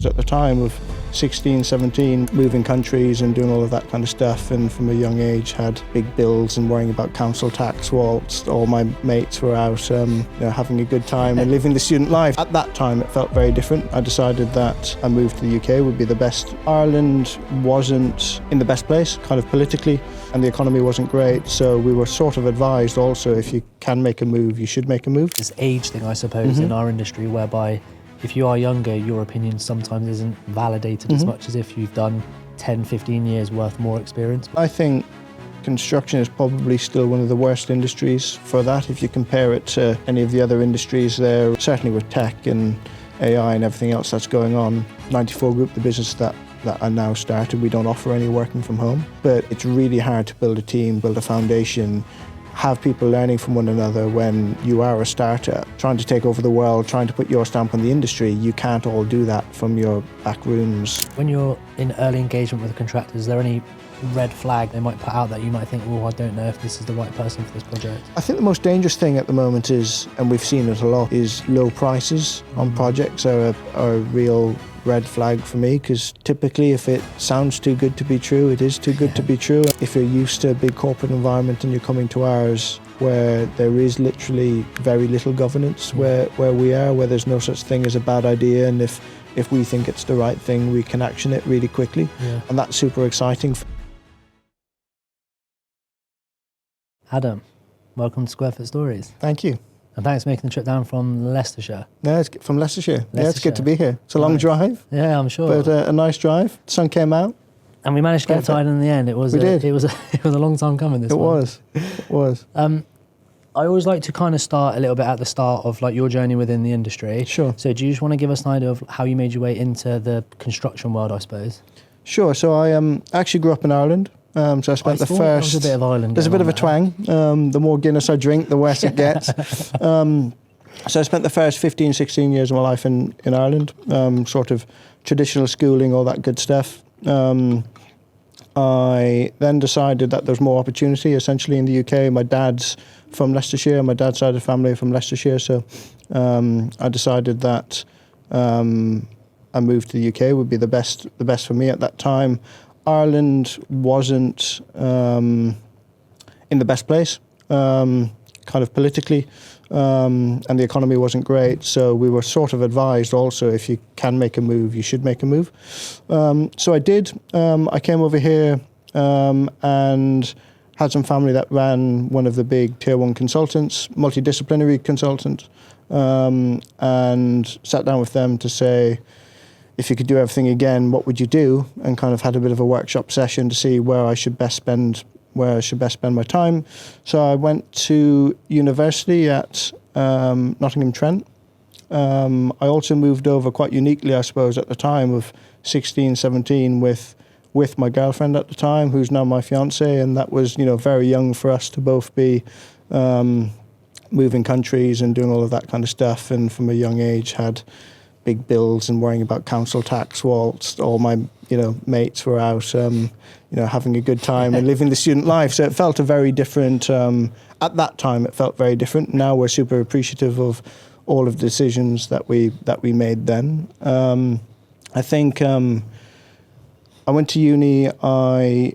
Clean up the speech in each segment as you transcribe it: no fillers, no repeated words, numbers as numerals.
At the time of 16, 17, moving countries and doing all of that kind of stuff, and from a young age had big bills and worrying about council tax whilst all my mates were out having a good time and living the student life. At that time it felt very different. I decided that a move to the UK would be the best. Ireland wasn't in the best place, kind of politically, and the economy wasn't great, so we were sort of advised also, if you can make a move, you should make a move. This age thing, I suppose, in our industry, whereby if you are younger, your opinion sometimes isn't validated as much as if you've done 10, 15 years worth more experience. I think construction is probably still one of the worst industries for that. If you compare it to any of the other industries there, certainly with tech and AI and everything else that's going on. 94 Group, the business that I now started, we don't offer any working from home, but it's really hard to build a team, build a foundation, have people learning from one another when you are a startup, trying to take over the world, trying to put your stamp on the industry. You can't all do that from your back rooms. When you're in early engagement with the contractors, is there any red flag they might put out that you might think, oh, I don't know if this is the right person for this project? I think the most dangerous thing at the moment is, and we've seen it a lot, is low prices on projects are a real red flag for me, because typically if it sounds too good to be true, it is too good to be true. If you're used to a big corporate environment and you're coming to ours where there is literally very little governance, where we are, where there's no such thing as a bad idea, and if we think it's the right thing, we can action it really quickly. And that's super exciting. Adam, welcome to SQFT-Stories. Thank you. And thanks for making the trip down from Leicestershire. No, it's from Leicestershire. Yeah, it's good to be here. It's a long drive. Yeah, I'm sure. But a nice drive. The sun came out. And we managed to get tired in the end. It was a long time coming, this one. It was. I always like to kind of start a little bit at the start of like your journey within the industry. Sure. So do you just want to give us an idea of how you made your way into the construction world, I suppose? Sure. So I actually grew up in Ireland. So I spent the first... There's a bit of Ireland. There's a bit of a twang. The more Guinness I drink, the worse it gets. So I spent the first 15, 16 years of my life in Ireland, sort of traditional schooling, all that good stuff. I then decided that there's more opportunity essentially in the UK. My dad's from Leicestershire, my dad's side of the family are from Leicestershire, so I decided that a move to the UK would be the best for me at that time. Ireland wasn't in the best place, kind of politically, and the economy wasn't great, so we were sort of advised also, if you can make a move, you should make a move. So I did. I came over here and had some family that ran one of the big tier 1 consultants, multidisciplinary consultant, and sat down with them to say, if you could do everything again, what would you do? And kind of had a bit of a workshop session to see where I should best spend my time. So I went to university at Nottingham-Trent. I also moved over quite uniquely, I suppose, at the time of 16, 17 with my girlfriend at the time, who's now my fiance, and that was, very young for us to both be moving countries and doing all of that kind of stuff, and from a young age had big bills and worrying about council tax whilst all my mates were out having a good time and living the student life. So it felt a very different at that time. It felt very different. Now we're super appreciative of all of the decisions that we made then. I think I went to uni. I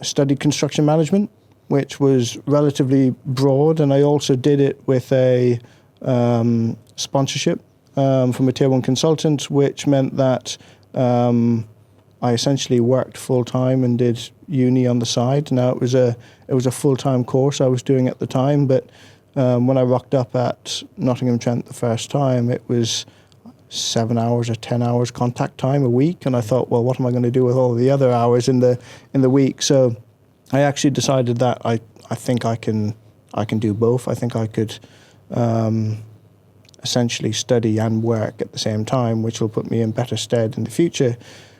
studied construction management, which was relatively broad, and I also did it with a sponsorship from a tier 1 consultant, which meant that I essentially worked full time and did uni on the side. Now it was a full time course I was doing at the time, but when I rocked up at Nottingham-Trent the first time, it was 7 hours or 10 hours contact time a week, and I thought, well, what am I going to do with all the other hours in the week? So I actually decided that I think I can do both. I think I could essentially study and work at the same time, which will put me in better stead in the future,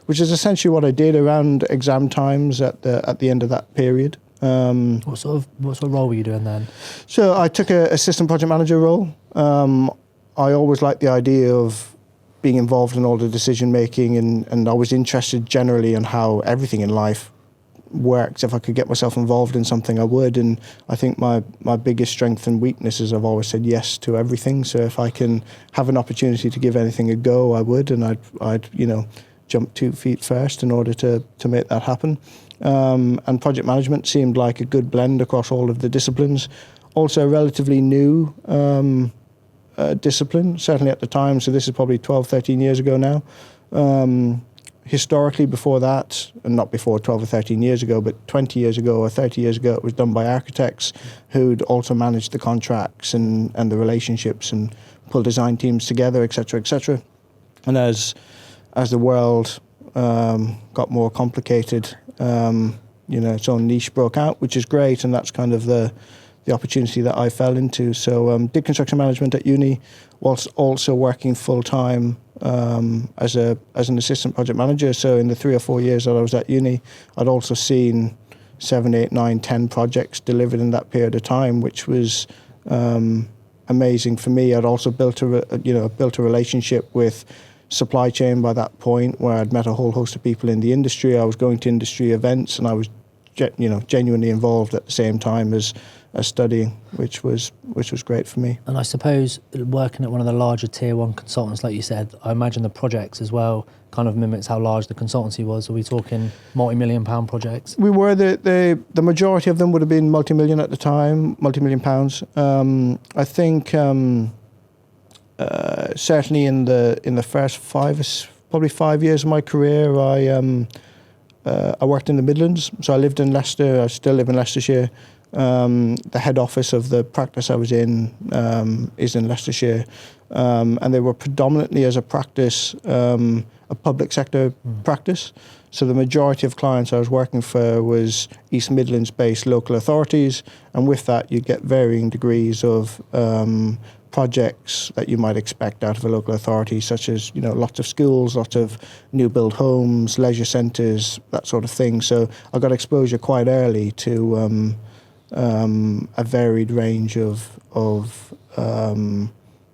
which is essentially what I did around exam times at the end of that period. What sort of role were you doing then? So I took an assistant project manager role. I always liked the idea of being involved in all the decision making, and I was interested generally in how everything in life worked, if I could get myself involved in something, I would. And I think my biggest strength and weakness is I've always said yes to everything. So if I can have an opportunity to give anything a go, I would, and I'd jump 2 feet first in order to make that happen. And project management seemed like a good blend across all of the disciplines. Also a relatively new discipline, certainly at the time. So this is probably 12, 13 years ago now. Historically, before that, and not before 12 or 13 years ago, but 20 years ago or 30 years ago, it was done by architects who'd also managed the contracts and the relationships and pull design teams together, et cetera, et cetera. And as the world got more complicated, its own niche broke out, which is great, and that's kind of the opportunity that I fell into. So did construction management at uni, whilst also working full-time as an assistant project manager. So in the 3 or 4 years that I was at uni, I'd also seen 7, 8, 9, 10 projects delivered in that period of time, which was amazing for me. I'd also built a relationship with supply chain by that point, where I'd met a whole host of people in the industry. I was going to industry events, and I was genuinely involved at the same time as studying, which was great for me. And I suppose working at one of the larger tier 1 consultants, like you said, I imagine the projects as well kind of mimics how large the consultancy was. Are we talking multi-million pound projects? We were. The majority of them would have been multi-million at the time, multi-million pounds. I think certainly in the first 5 years of my career, I worked in the Midlands. So I lived in Leicester. I still live in Leicestershire. The head office of the practice I was in is in Leicestershire, and they were predominantly, as a practice, a public sector practice. So the majority of clients I was working for was East Midlands-based local authorities, and with that you get varying degrees of projects that you might expect out of a local authority, such as lots of schools, lots of new build homes, leisure centres, that sort of thing. So I got exposure quite early to a varied range of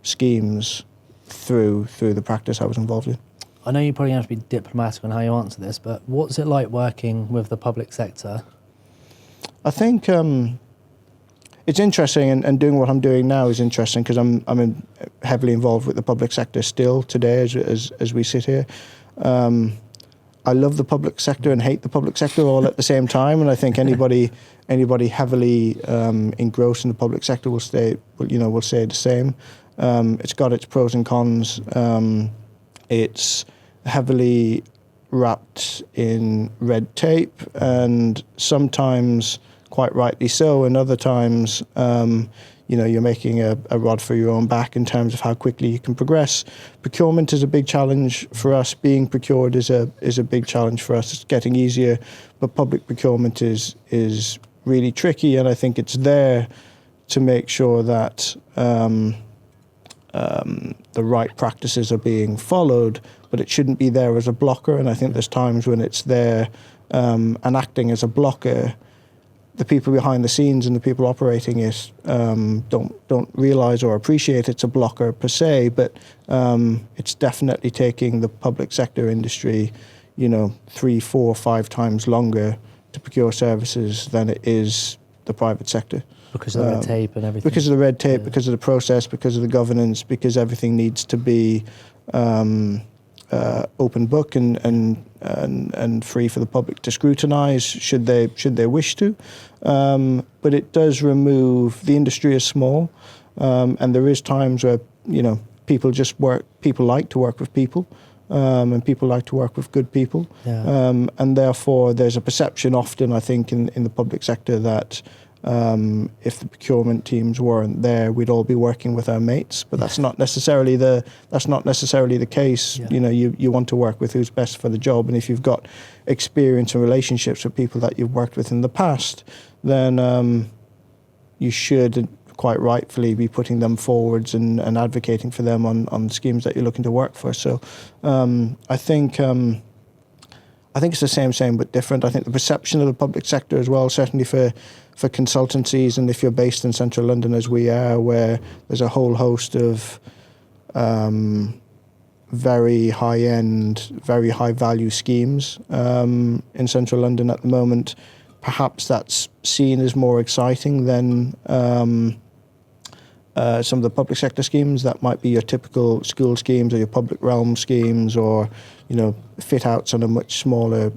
schemes through the practice I was involved in. I know you probably have to be diplomatic on how you answer this, but what's it like working with the public sector? I think it's interesting, and doing what I'm doing now is interesting because I'm heavily involved with the public sector still today as we sit here. I love the public sector and hate the public sector all at the same time, and I think anybody heavily engrossed in the public sector will say the same. It's got its pros and cons. It's heavily wrapped in red tape, and sometimes quite rightly so, and other times you're making a rod for your own back in terms of how quickly you can progress. Procurement is a big challenge for us. Being procured is a big challenge for us. It's getting easier, but public procurement is really tricky, and I think it's there to make sure that the right practices are being followed, but it shouldn't be there as a blocker. And I think there's times when it's there and acting as a blocker. The people behind the scenes and the people operating it don't realise or appreciate it's a blocker per se, but it's definitely taking the public sector industry, 3, 4, 5 times longer to procure services than it is the private sector. Because of the red tape and everything. Because of the red tape, because of the process, because of the governance, because everything needs to be open book and free for the public to scrutinise should they wish to. But it does remove, the industry is small, and there is times where people like to work with people, and people like to work with good people, and therefore there's a perception often, I think, in the public sector that if the procurement teams weren't there, we'd all be working with our mates. But that's not necessarily the case. Yeah. You want to work with who's best for the job, and if you've got experience and relationships with people that you've worked with in the past, then you should quite rightfully be putting them forwards and advocating for them on schemes that you're looking to work for. So I think it's the same but different. I think the perception of the public sector as well, certainly for consultancies, and if you're based in central London as we are, where there's a whole host of very high-end, very high-value schemes in central London at the moment. Perhaps that's seen as more exciting than some of the public sector schemes that might be your typical school schemes or your public realm schemes, or fit outs on a much smaller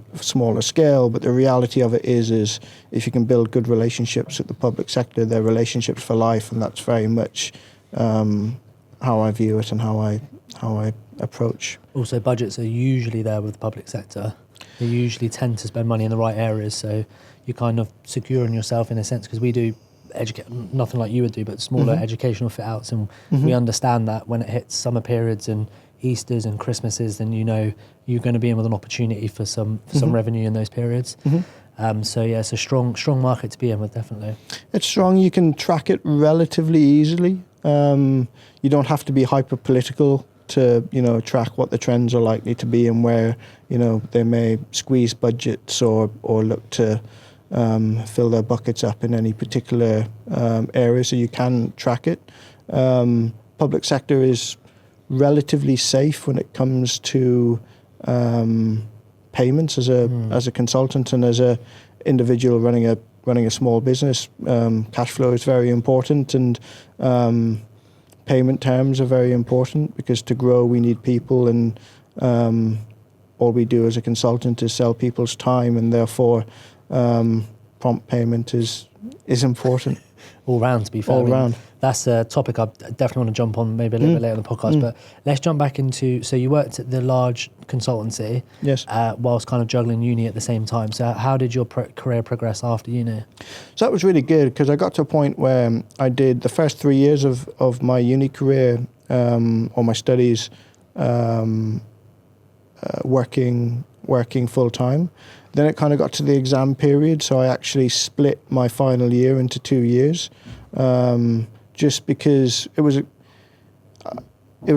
scale. But the reality of it is if you can build good relationships with the public sector, they're relationships for life, and that's very much how I view it and how I approach. Also, budgets are usually there with the public sector. They usually tend to spend money in the right areas, so you're kind of securing yourself in a sense, because we do nothing like you would do, but smaller educational fit outs, and we understand that when it hits summer periods and Easters and Christmases, then you're going to be in with an opportunity for some revenue in those periods. So yeah, it's a strong market to be in with, definitely. It's strong. You can track it relatively easily. You don't have to be hyper political to track what the trends are likely to be and where they may squeeze budgets or look to fill their buckets up in any particular area. So you can track it. Public sector is relatively safe when it comes to payments as a consultant and as a individual running a small business. Cash flow is very important, and payment terms are very important, because to grow we need people, and all we do as a consultant is sell people's time, and therefore prompt payment is important. All round, to be fair. All round. That's a topic I definitely want to jump on maybe a little bit later in the podcast, but let's jump back into, so you worked at the large consultancy, yes, whilst kind of juggling uni at the same time. So how did your career progress after uni? So that was really good, because I got to a point where I did the first 3 years of my uni career, or my studies, working full time. Then it kind of got to the exam period, so I actually split my final year into 2 years, just because it was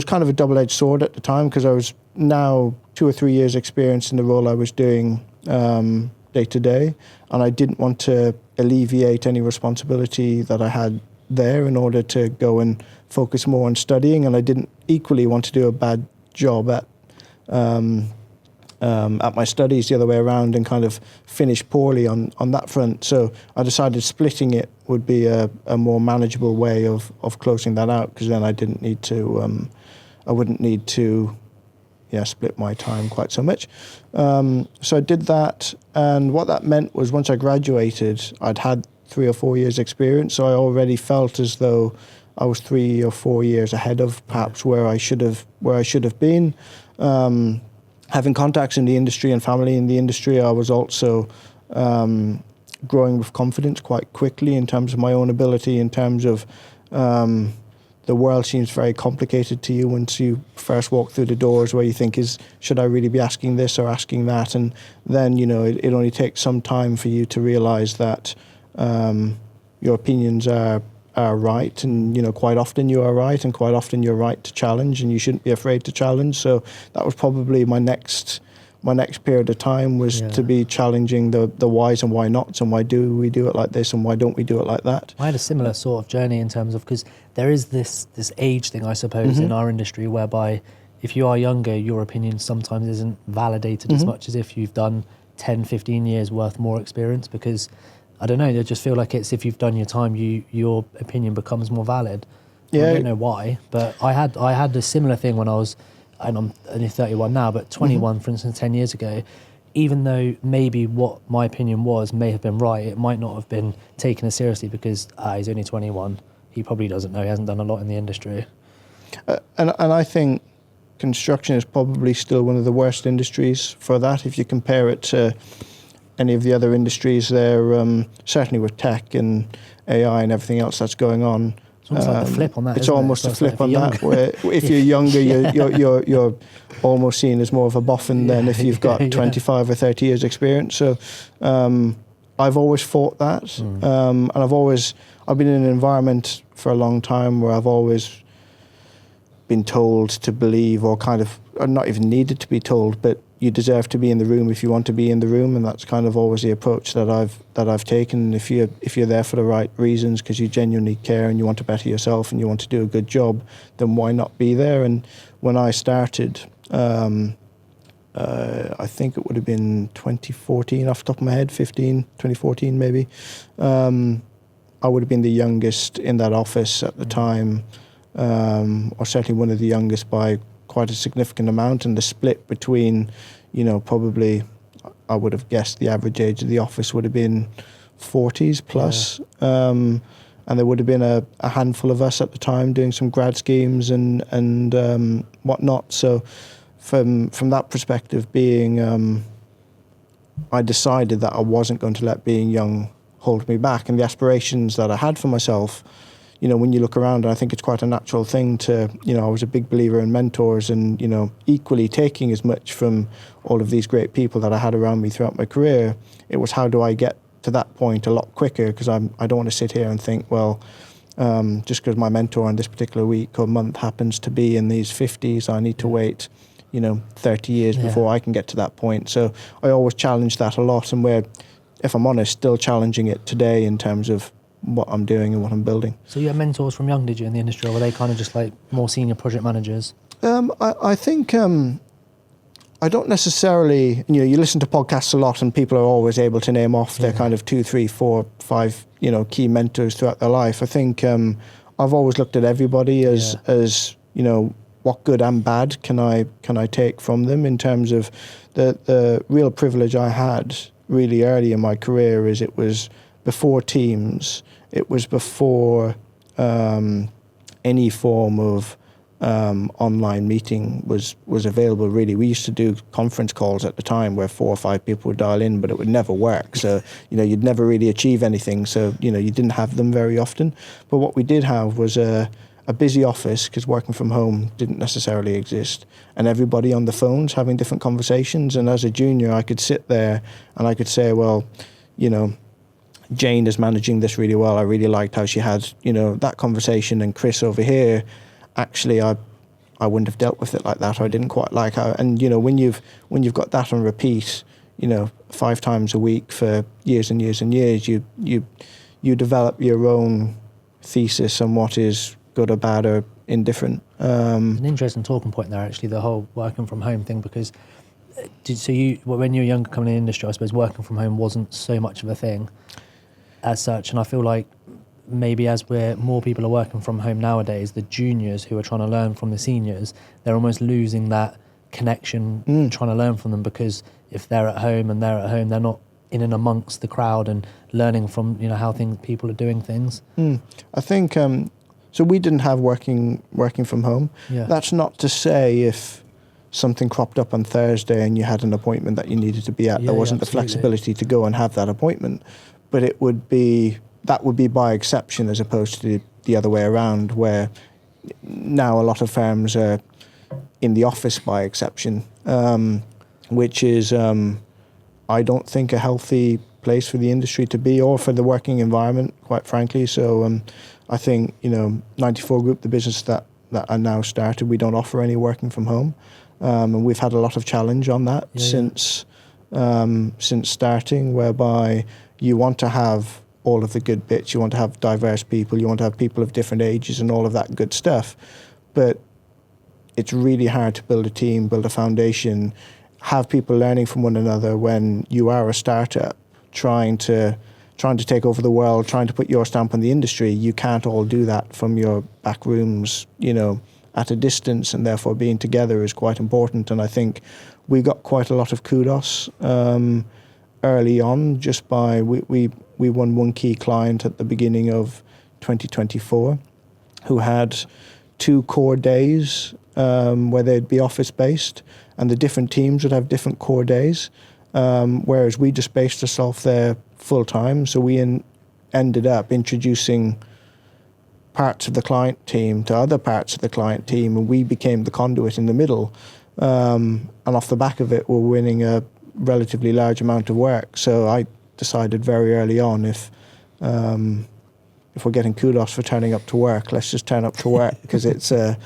kind of a double-edged sword at the time, because I was now 2 or 3 years experience in the role I was doing day to day, and I didn't want to alleviate any responsibility that I had there in order to go and focus more on studying, and I didn't equally want to do a bad job at my studies the other way around and kind of finish poorly on that front. So I decided splitting it would be a more manageable way of closing that out, because then I wouldn't need to split my time quite so much. So I did that, and what that meant was once I graduated, I'd had 3 or 4 years experience, so I already felt as though I was 3 or 4 years ahead of perhaps where I should have been. Having contacts in the industry and family in the industry, I was also growing with confidence quite quickly in terms of my own ability, in terms of the world seems very complicated to you once you first walk through the doors, where you think, should I really be asking this or asking that? And then, it only takes some time for you to realize that your opinions are right, and quite often you are right, and quite often you're right to challenge, and you shouldn't be afraid to challenge. So that was probably my next period of time, was to be challenging the whys and why nots, and why do we do it like this and why don't we do it like that. I had a similar sort of journey in terms of, because there is this age thing, I suppose, in our industry, whereby if you are younger, your opinion sometimes isn't validated as much as if you've done 10, 15 years worth more experience, because I don't know, I just feel like it's, if you've done your time, your opinion becomes more valid. Yeah. I don't know why, but I had a similar thing when I was, and I'm only 31 now, but 21, for instance, 10 years ago, even though maybe what my opinion may have been right, it might not have been taken as seriously, because he's only 21. He probably doesn't know, he hasn't done a lot in the industry. And I think construction is probably still one of the worst industries for that. If you compare it to any of the other industries there, certainly with tech and AI and everything else that's going on. It's almost like the flip on that. It's almost a flip on that, where if you're younger, you're almost seen as more of a boffin than if you've got 25 or 30 years experience. So I've always fought that, and I've been in an environment for a long time where I've always been told to believe, or kind of or not even needed to be told, but you deserve to be in the room if you want to be in the room, and that's kind of always the approach that I've taken. If you're there for the right reasons, because you genuinely care and you want to better yourself and you want to do a good job, then why not be there? And when I started, I think it would have been 2014 off the top of my head, 2014 maybe. I would have been the youngest in that office at the time, or certainly one of the youngest by quite a significant amount. And the split between, probably, I would have guessed the average age of the office would have been 40s plus. Yeah. And there would have been a handful of us at the time doing some grad schemes and whatnot. So from that perspective, I decided that I wasn't going to let being young hold me back, and the aspirations that I had for myself. When you look around, and I think it's quite a natural thing to, I was a big believer in mentors and, equally taking as much from all of these great people that I had around me throughout my career. It was, how do I get to that point a lot quicker? Because I don't want to sit here and think, well, just because my mentor in this particular week or month happens to be in these 50s, I need to wait, 30 years before I can get to that point. So I always challenge that a lot, and we're, if I'm honest, still challenging it today in terms of what I'm doing and what I'm building. So you had mentors from young, did you, in the industry, or were they kind of just like more senior project managers? I think I don't necessarily, you listen to podcasts a lot and people are always able to name off their kind of 2, 3, 4, 5, key mentors throughout their life. I think I've always looked at everybody as what good and bad can I take from them, in terms of the real privilege I had really early in my career is it was before Teams, it was before any form of online meeting was available, really. We used to do conference calls at the time where 4 or 5 people would dial in, but it would never work. So, you'd never really achieve anything. So, you didn't have them very often. But what we did have was a busy office, because working from home didn't necessarily exist, and everybody on the phones having different conversations. And as a junior, I could sit there and I could say, well, Jane is managing this really well. I really liked how she had, that conversation. And Chris over here, actually, I wouldn't have dealt with it like that. Or I didn't quite like how. And when you've got that on repeat, 5 times a week for years and years and years, you develop your own thesis on what is good or bad or indifferent. An interesting talking point there, actually, the whole working from home thing, because when you were younger coming in the industry, I suppose working from home wasn't so much of a thing as such, and I feel like maybe as more people are working from home nowadays, the juniors who are trying to learn from the seniors, they're almost losing that connection, trying to learn from them, because if they're at home and they're at home, they're not in and amongst the crowd and learning from how people are doing things. I think so. We didn't have working from home. Yeah. That's not to say if something cropped up on Thursday and you had an appointment that you needed to be at, there wasn't the flexibility to go and have that appointment. But that would be by exception, as opposed to the other way around, where now a lot of firms are in the office by exception, which is, I don't think, a healthy place for the industry to be, or for the working environment, quite frankly. So I think, 94 Group, the business that I now started, we don't offer any working from home. And we've had a lot of challenge on that since starting, whereby you want to have all of the good bits, you want to have diverse people, you want to have people of different ages and all of that good stuff. But it's really hard to build a team, build a foundation, have people learning from one another when you are a startup trying to take over the world, trying to put your stamp on the industry. You can't all do that from your back rooms, at a distance, and therefore being together is quite important. And I think we got quite a lot of kudos early on, just by we won one key client at the beginning of 2024 who had 2 core days where they'd be office based, and the different teams would have different core days, whereas we just based ourselves there full time. So we ended up introducing parts of the client team to other parts of the client team, and we became the conduit in the middle. And off the back of it, we're winning a relatively large amount of work. So I decided very early on, if we're getting kudos for turning up to work, let's just turn up to work, because it's a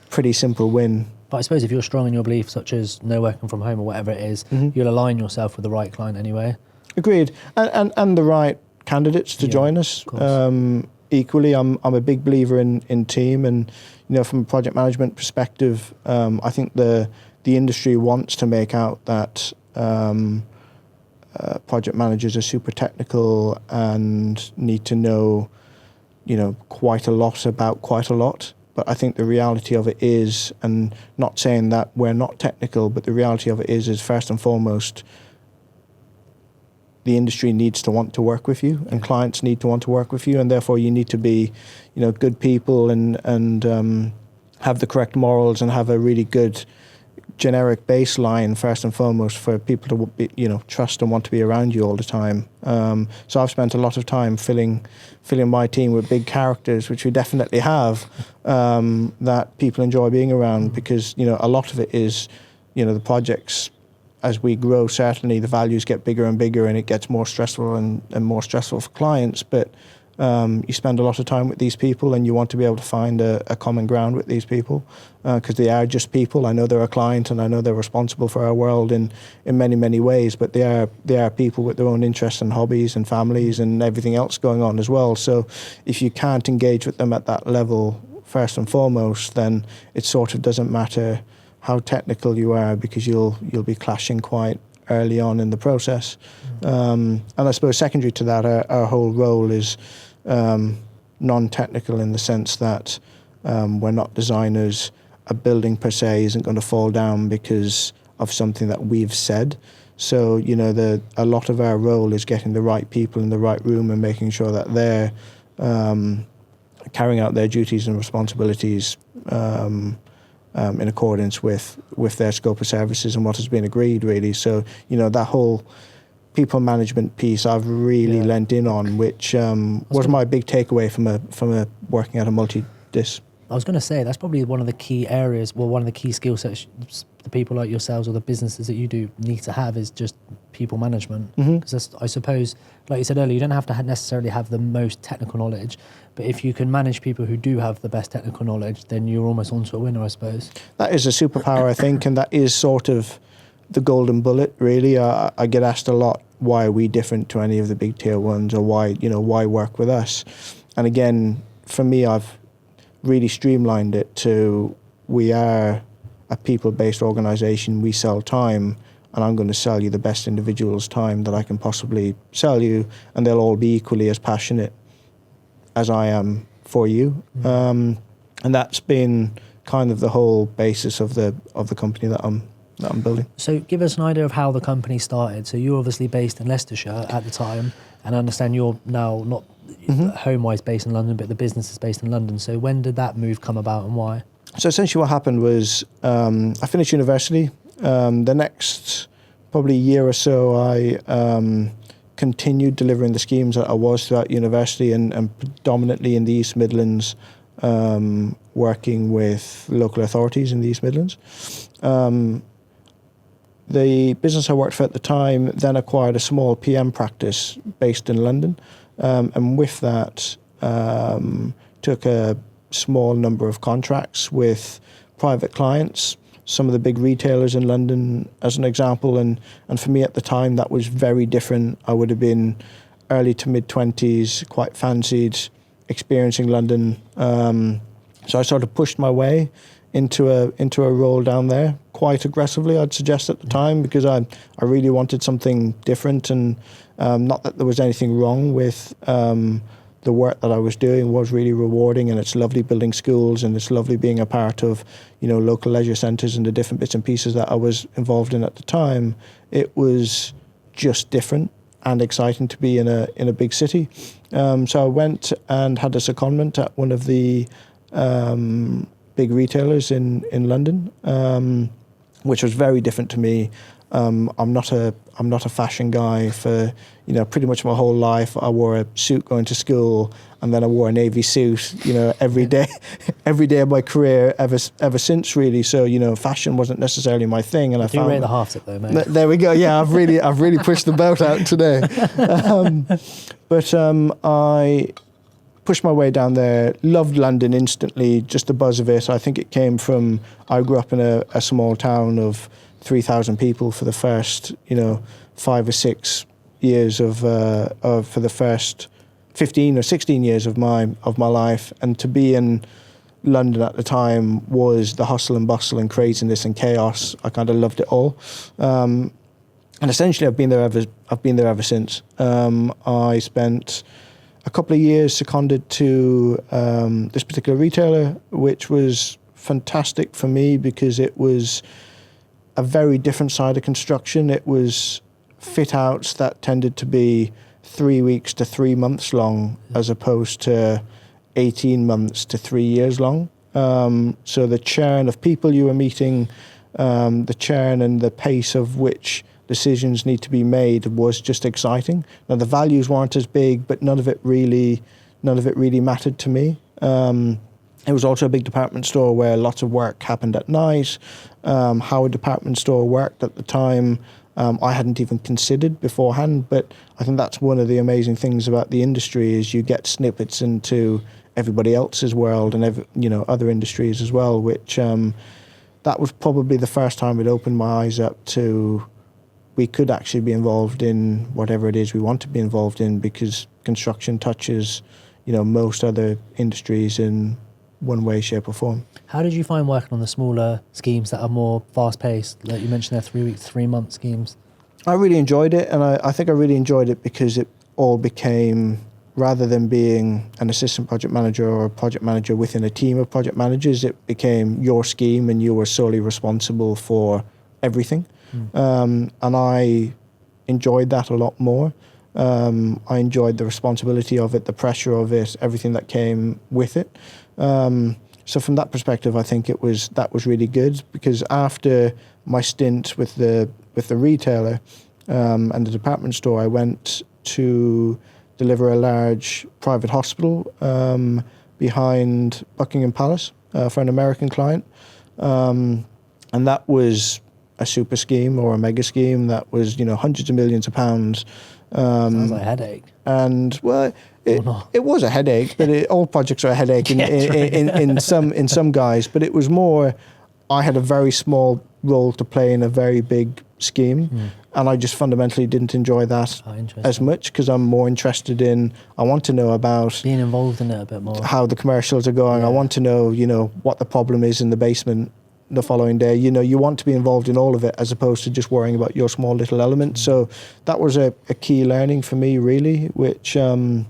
pretty simple win But I suppose if you're strong in your beliefs, such as no working from home or whatever it is, you'll align yourself with the right client anyway. Agreed, and the right candidates to join us. Of course. Equally, I'm a big believer in team, and from a project management perspective, I think the industry wants to make out that project managers are super technical and need to know quite a lot about quite a lot. But I think the reality of it is, and not saying that we're not technical, but the reality of it is first and foremost, the industry needs to want to work with you, and clients need to want to work with you, and therefore you need to be, good people and have the correct morals and have a really good generic baseline first and foremost for people to be, trust and want to be around you all the time. So I've spent a lot of time filling my team with big characters, which we definitely have, that people enjoy being around, because a lot of it is, the projects. As we grow, certainly the values get bigger and bigger, and it gets more stressful and more stressful for clients. But you spend a lot of time with these people, and you want to be able to find a common ground with these people, because they are just people. I know they're a client, and I know they're responsible for our world in many, many ways. But they are people with their own interests and hobbies and families and everything else going on as well. So if you can't engage with them at that level first and foremost, then it sort of doesn't matter how technical you are, because you'll be clashing quite early on in the process. And I suppose secondary to that, our whole role is non-technical in the sense that we're not designers. A building per se isn't going to fall down because of something that we've said. So a lot of our role is getting the right people in the right room and making sure that they're carrying out their duties and responsibilities in accordance with their scope of services and what has been agreed, really. So, that whole people management piece I've really lent in on, which was my big takeaway from a working at a multi-dis. I was going to say, that's probably one of the key areas, one of the key skill sets the people like yourselves or the businesses that you do need to have is just people management. Because I suppose, like you said earlier, you don't have to necessarily have the most technical knowledge, but if you can manage people who do have the best technical knowledge, then you're almost onto a winner, I suppose. That is a superpower, I think, and that is sort of the golden bullet, really. I get asked a lot, why are we different to any of the big tier ones, or why work with us? And again, for me, I've really streamlined it to, we are a people-based organisation. We sell time, and I'm going to sell you the best individual's time that I can possibly sell you, and they'll all be equally as passionate as I am for you. And that's been kind of the whole basis of the company that I'm building. So give us an idea of how the company started. So you're obviously based in Leicestershire at the time, and I understand you're now not home-wise based in London, but the business is based in London. So when did that move come about, and why? So essentially what happened was I finished university. The next probably year or so I continued delivering the schemes that I was throughout university, and predominantly in the East Midlands, working with local authorities in the East Midlands. The business I worked for at the time then acquired a small PM practice based in London, and with that took a small number of contracts with private clients, some of the big retailers in London as an example, and for me at the time that was very different. I would have been early to mid-20s, quite fancied experiencing London, so I sort of pushed my way into a role down there quite aggressively, I'd suggest at the time, because I really wanted something different, and not that there was anything wrong with the work that I was doing. Was really rewarding, and it's lovely building schools, and it's lovely being a part of local leisure centres and the different bits and pieces that I was involved in at the time. It was just different and exciting to be in a big city. So I went and had a secondment at one of the big retailers in London, which was very different to me. I'm not a fashion guy. For pretty much my whole life I wore a suit going to school, and then I wore a navy suit every day of my career ever since, really. So fashion wasn't necessarily my thing, and I found rate the half tip though, mate. There we go. Yeah, I've really pushed the belt out today. But I pushed my way down there, loved London instantly, just the buzz of it. I think it came from, I grew up in a small town of 3,000 people for the first, 5 or 6 years for the first 15 or 16 years of my life. And to be in London at the time was the hustle and bustle and craziness and chaos. I kind of loved it all. And essentially I've been there ever since. I spent a couple of years seconded to this particular retailer, which was fantastic for me because it was a very different side of construction. It was fit outs that tended to be 3 weeks to 3 months long, as opposed to 18 months to 3 years long. So the churn of people you were meeting, the churn and the pace of which decisions need to be made was just exciting. Now the values weren't as big, but none of it really mattered to me. It was also a big department store where lots of work happened at night. How a department store worked at the time, I hadn't even considered beforehand, but I think that's one of the amazing things about the industry is you get snippets into everybody else's world and other industries as well, which that was probably the first time it opened my eyes up to we could actually be involved in whatever it is we want to be involved in, because construction touches, most other industries in one way, shape or form. How did you find working on the smaller schemes that are more fast-paced? Like you mentioned, they're 3 week, 3 month schemes. I really enjoyed it, and I think I really enjoyed it because it all became, rather than being an assistant project manager or a project manager within a team of project managers, it became your scheme and you were solely responsible for everything. And I enjoyed that a lot more. I enjoyed the responsibility of it, the pressure of it, everything that came with it. So from that perspective, I think that was really good, because after my stint with the retailer and the department store, I went to deliver a large private hospital behind Buckingham Palace for an American client, and that was a super scheme or a mega scheme that was hundreds of millions of pounds. Sounds like a headache. And well, it was a headache, but all projects are a headache in some guys. But it was more, I had a very small role to play in a very big scheme, and I just fundamentally didn't enjoy that as much, because I'm more interested in, I want to know about being involved in it a bit more, how the commercials are going. I want to know what the problem is in the basement the following day. You want to be involved in all of it as opposed to just worrying about your small little element. So that was a key learning for me, really, which has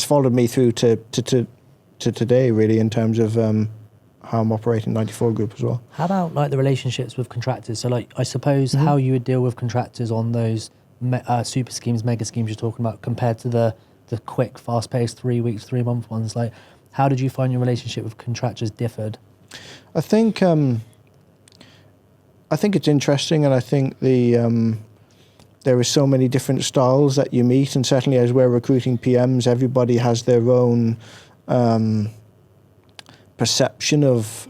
followed me through to today, really, in terms of how I'm operating 94 Group as well. How about like the relationships with contractors? So like, I suppose how you would deal with contractors on those super schemes, mega schemes you're talking about, compared to the quick, fast-paced 3 weeks, 3 month ones. Like, how did you find your relationship with contractors differed? I think it's interesting, and I think there are so many different styles that you meet, and certainly as we're recruiting PMs, everybody has their own perception of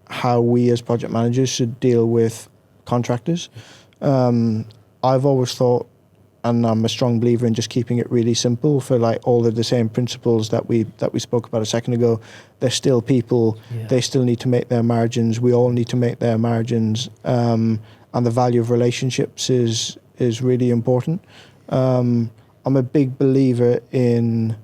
how we as project managers should deal with contractors. I've always thought, and I'm a strong believer in just keeping it really simple, for like all of the same principles that we spoke about a second ago. They're still people. They still need to make their margins. We all need to make their margins. And the value of relationships is really important. I'm a big believer in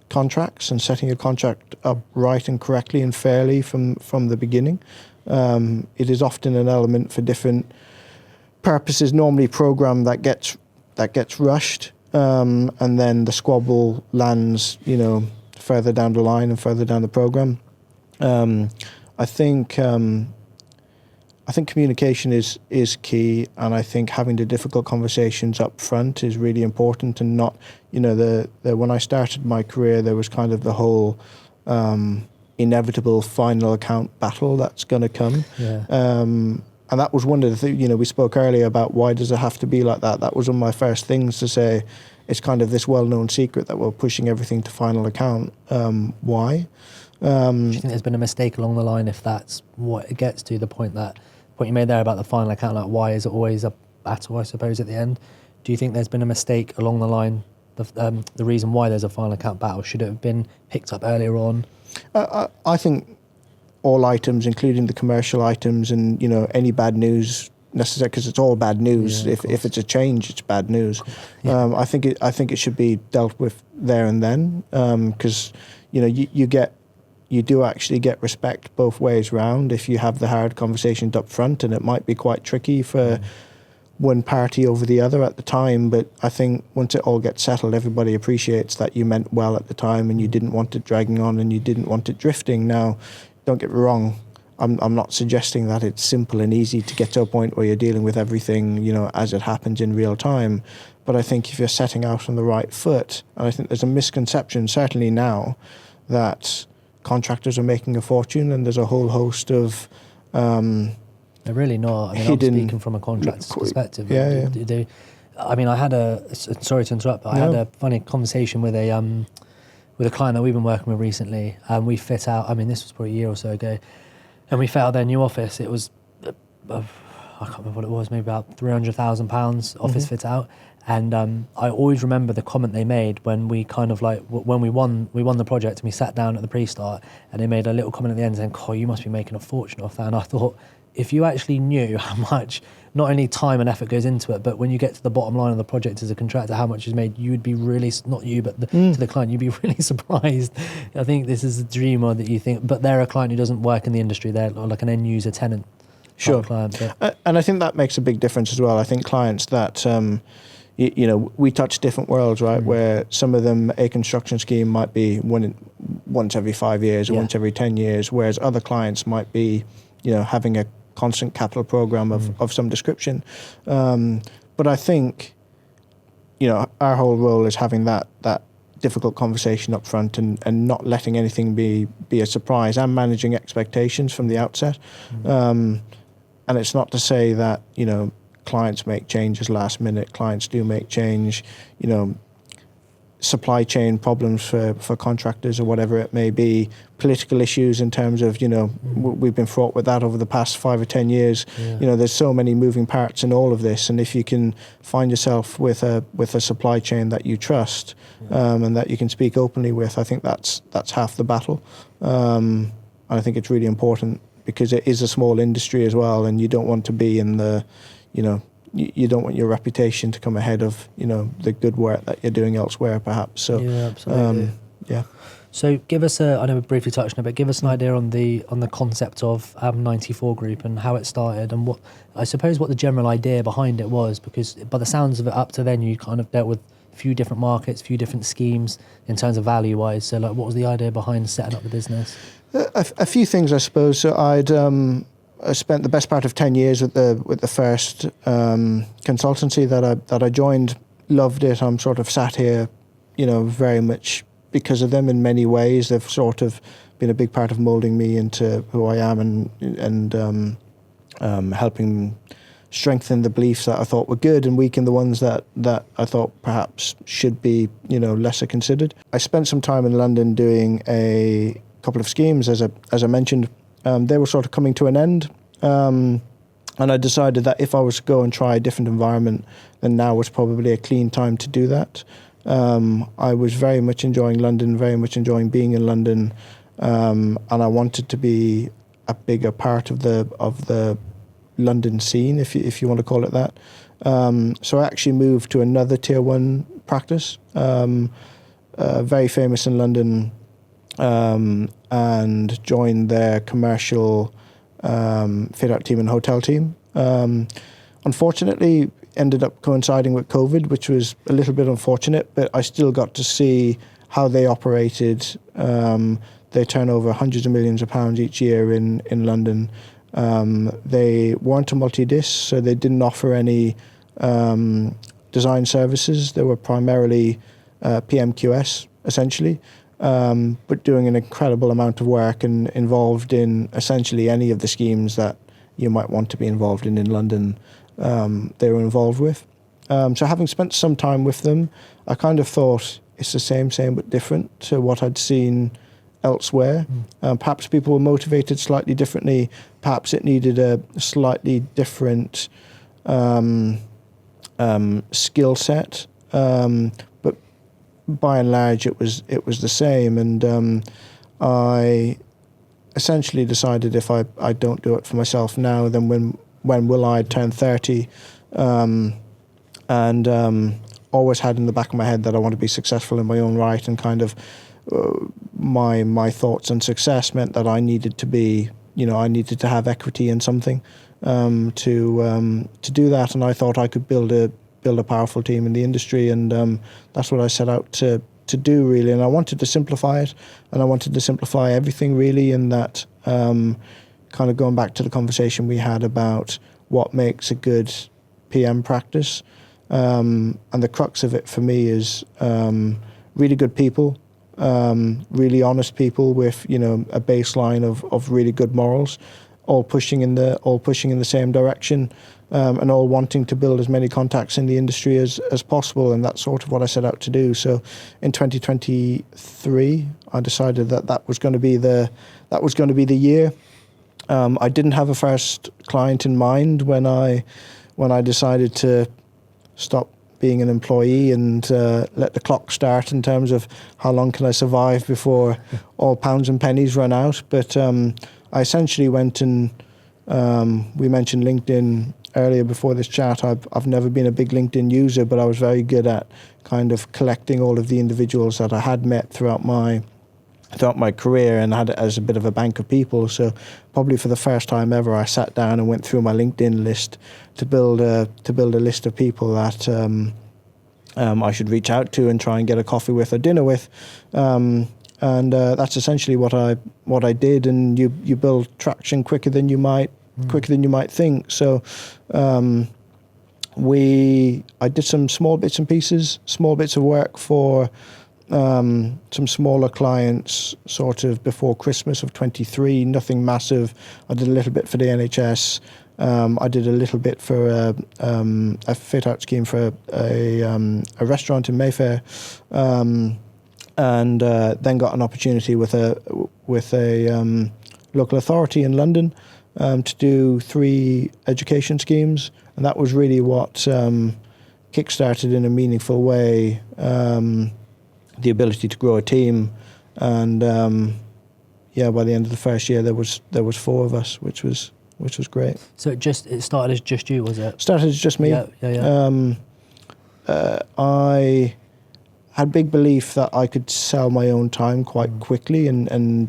contracts and setting a contract up right and correctly and fairly from the beginning. It is often an element for different purposes, normally program that gets rushed, and then the squabble lands further down the line and further down the program. I think communication is key, and I think having the difficult conversations up front is really important, and not when I started my career, there was kind of the whole inevitable final account battle that's going to come. And that was one of the things, we spoke earlier about why does it have to be like that? That was one of my first things to say. It's kind of this well-known secret that we're pushing everything to final account. Why? Do you think there's been a mistake along the line, if that's what it gets to, the point you made there about the final account, like why is it always a battle, I suppose, at the end? Do you think there's been a mistake along the line the reason why there's a final account battle? Should it have been picked up earlier on? I think all items, including the commercial items, and any bad news necessary, because it's all bad news. Yeah, if it's a change, it's bad news. Yeah. I think it should be dealt with there and then, because you do actually get respect both ways round if you have the hard conversations up front, and it might be quite tricky for one party over the other at the time, but I think once it all gets settled, everybody appreciates that you meant well at the time and you didn't want it dragging on and you didn't want it drifting. Now, don't get me wrong, I'm not suggesting that it's simple and easy to get to a point where you're dealing with everything, as it happens in real time. But I think if you're setting out on the right foot, and I think there's a misconception, certainly now, that contractors are making a fortune, and there's a whole host of they're really not. I mean, I'm speaking from a contractor's perspective. Yeah. I had sorry to interrupt, but I had a funny conversation with a client that we've been working with recently, and we fit out, this was probably a year or so ago, and we fit out their new office. It was, I can't remember what it was, maybe about £300,000 office fit out. And I always remember the comment they made when we when we won the project and we sat down at the pre-start, and they made a little comment at the end saying, "Oh, you must be making a fortune off that." And I thought, if you actually knew how much, not only time and effort goes into it, but when you get to the bottom line of the project as a contractor, how much is made, you would be really, not you, but to the client, you'd be really surprised. I think this is a dream, or that you think, but they're a client who doesn't work in the industry. They're like an end user tenant. Sure. Client, and I think that makes a big difference as well. I think clients that, we touch different worlds, right? Where some of them, a construction scheme might be once every 5 years or once every 10 years, whereas other clients might be, having a constant capital program of some description. But I think, our whole role is having that difficult conversation up front and not letting anything be a surprise, and managing expectations from the outset. And it's not to say that, clients make changes last minute. Clients do make change, supply chain problems for contractors or whatever it may be, political issues in terms of, we've been fraught with that over the past 5 or 10 years. There's so many moving parts in all of this, and if you can find yourself with a supply chain that you trust, and that you can speak openly with, I think that's half the battle. And I think it's really important, because it is a small industry as well, and you don't want to be in the, you don't want your reputation to come ahead of, the good work that you're doing elsewhere, perhaps. So, yeah, absolutely. So give us I know we briefly touched on it, but give us an idea on the concept of 94 Group and how it started, and what the general idea behind it was, because by the sounds of it, up to then you kind of dealt with a few different markets, a few different schemes in terms of value wise. So what was the idea behind setting up the business? A few things, I suppose. So I spent the best part of 10 years with the first consultancy that I joined. Loved it. I'm sort of sat here, very much because of them in many ways. They've sort of been a big part of molding me into who I am, and helping strengthen the beliefs that I thought were good and weaken the ones that I thought perhaps should be, lesser considered. I spent some time in London doing a couple of schemes, as I mentioned. They were sort of coming to an end, and I decided that if I was to go and try a different environment, then now was probably a clean time to do that. I was very much enjoying London, very much enjoying being in London, and I wanted to be a bigger part of the London scene, if you want to call it that. So I actually moved to another Tier 1 practice, very famous in London, and joined their commercial fit-out team and hotel team. Unfortunately, ended up coinciding with COVID, which was a little bit unfortunate, but I still got to see how they operated. They turn over hundreds of millions of pounds each year in London. They weren't a multi-disc, so they didn't offer any design services. They were primarily PMQS, essentially. But doing an incredible amount of work and involved in essentially any of the schemes that you might want to be involved in London, they were involved with. So having spent some time with them, I kind of thought it's the same but different to what I'd seen elsewhere. Perhaps people were motivated slightly differently. Perhaps it needed a slightly different skill set. But by and large, it was the same. And I essentially decided if I don't do it for myself now, then when will I turn 30? And always had in the back of my head that I want to be successful in my own right, and kind of my thoughts on success meant that I needed to be, I needed to have equity in something to do that, and I thought I could build a powerful team in the industry, and that's what I set out to do, really. And I wanted to simplify it, and I wanted to simplify everything, really, in that kind of going back to the conversation we had about what makes a good PM practice, and the crux of it for me is really good people, really honest people with a baseline of really good morals, all pushing in the same direction, and all wanting to build as many contacts in the industry as possible. And that's sort of what I set out to do. So in 2023, I decided that was going to be the year. I didn't have a first client in mind when I decided to stop being an employee and let the clock start in terms of how long can I survive before all pounds and pennies run out. But I essentially went and we mentioned LinkedIn earlier before this chat. I've never been a big LinkedIn user, but I was very good at kind of collecting all of the individuals that I had met throughout my career, and had it as a bit of a bank of people. So probably for the first time ever, I sat down and went through my LinkedIn list to build a list of people that I should reach out to and try and get a coffee with or dinner with. And that's essentially what I did. And you build traction quicker than you might think. So I did some small bits and pieces, small bits of work for some smaller clients sort of before Christmas of 23, nothing massive. I did a little bit for the NHS. I did a little bit for a fit out scheme for a restaurant in Mayfair, and then got an opportunity with a local authority in London to do 3 education schemes, and that was really what kickstarted in a meaningful way the ability to grow a team. And by the end of the first year there was 4 of us, which was great. So it started as just you, was it? Started as just me. Yeah. I had big belief that I could sell my own time quite quickly and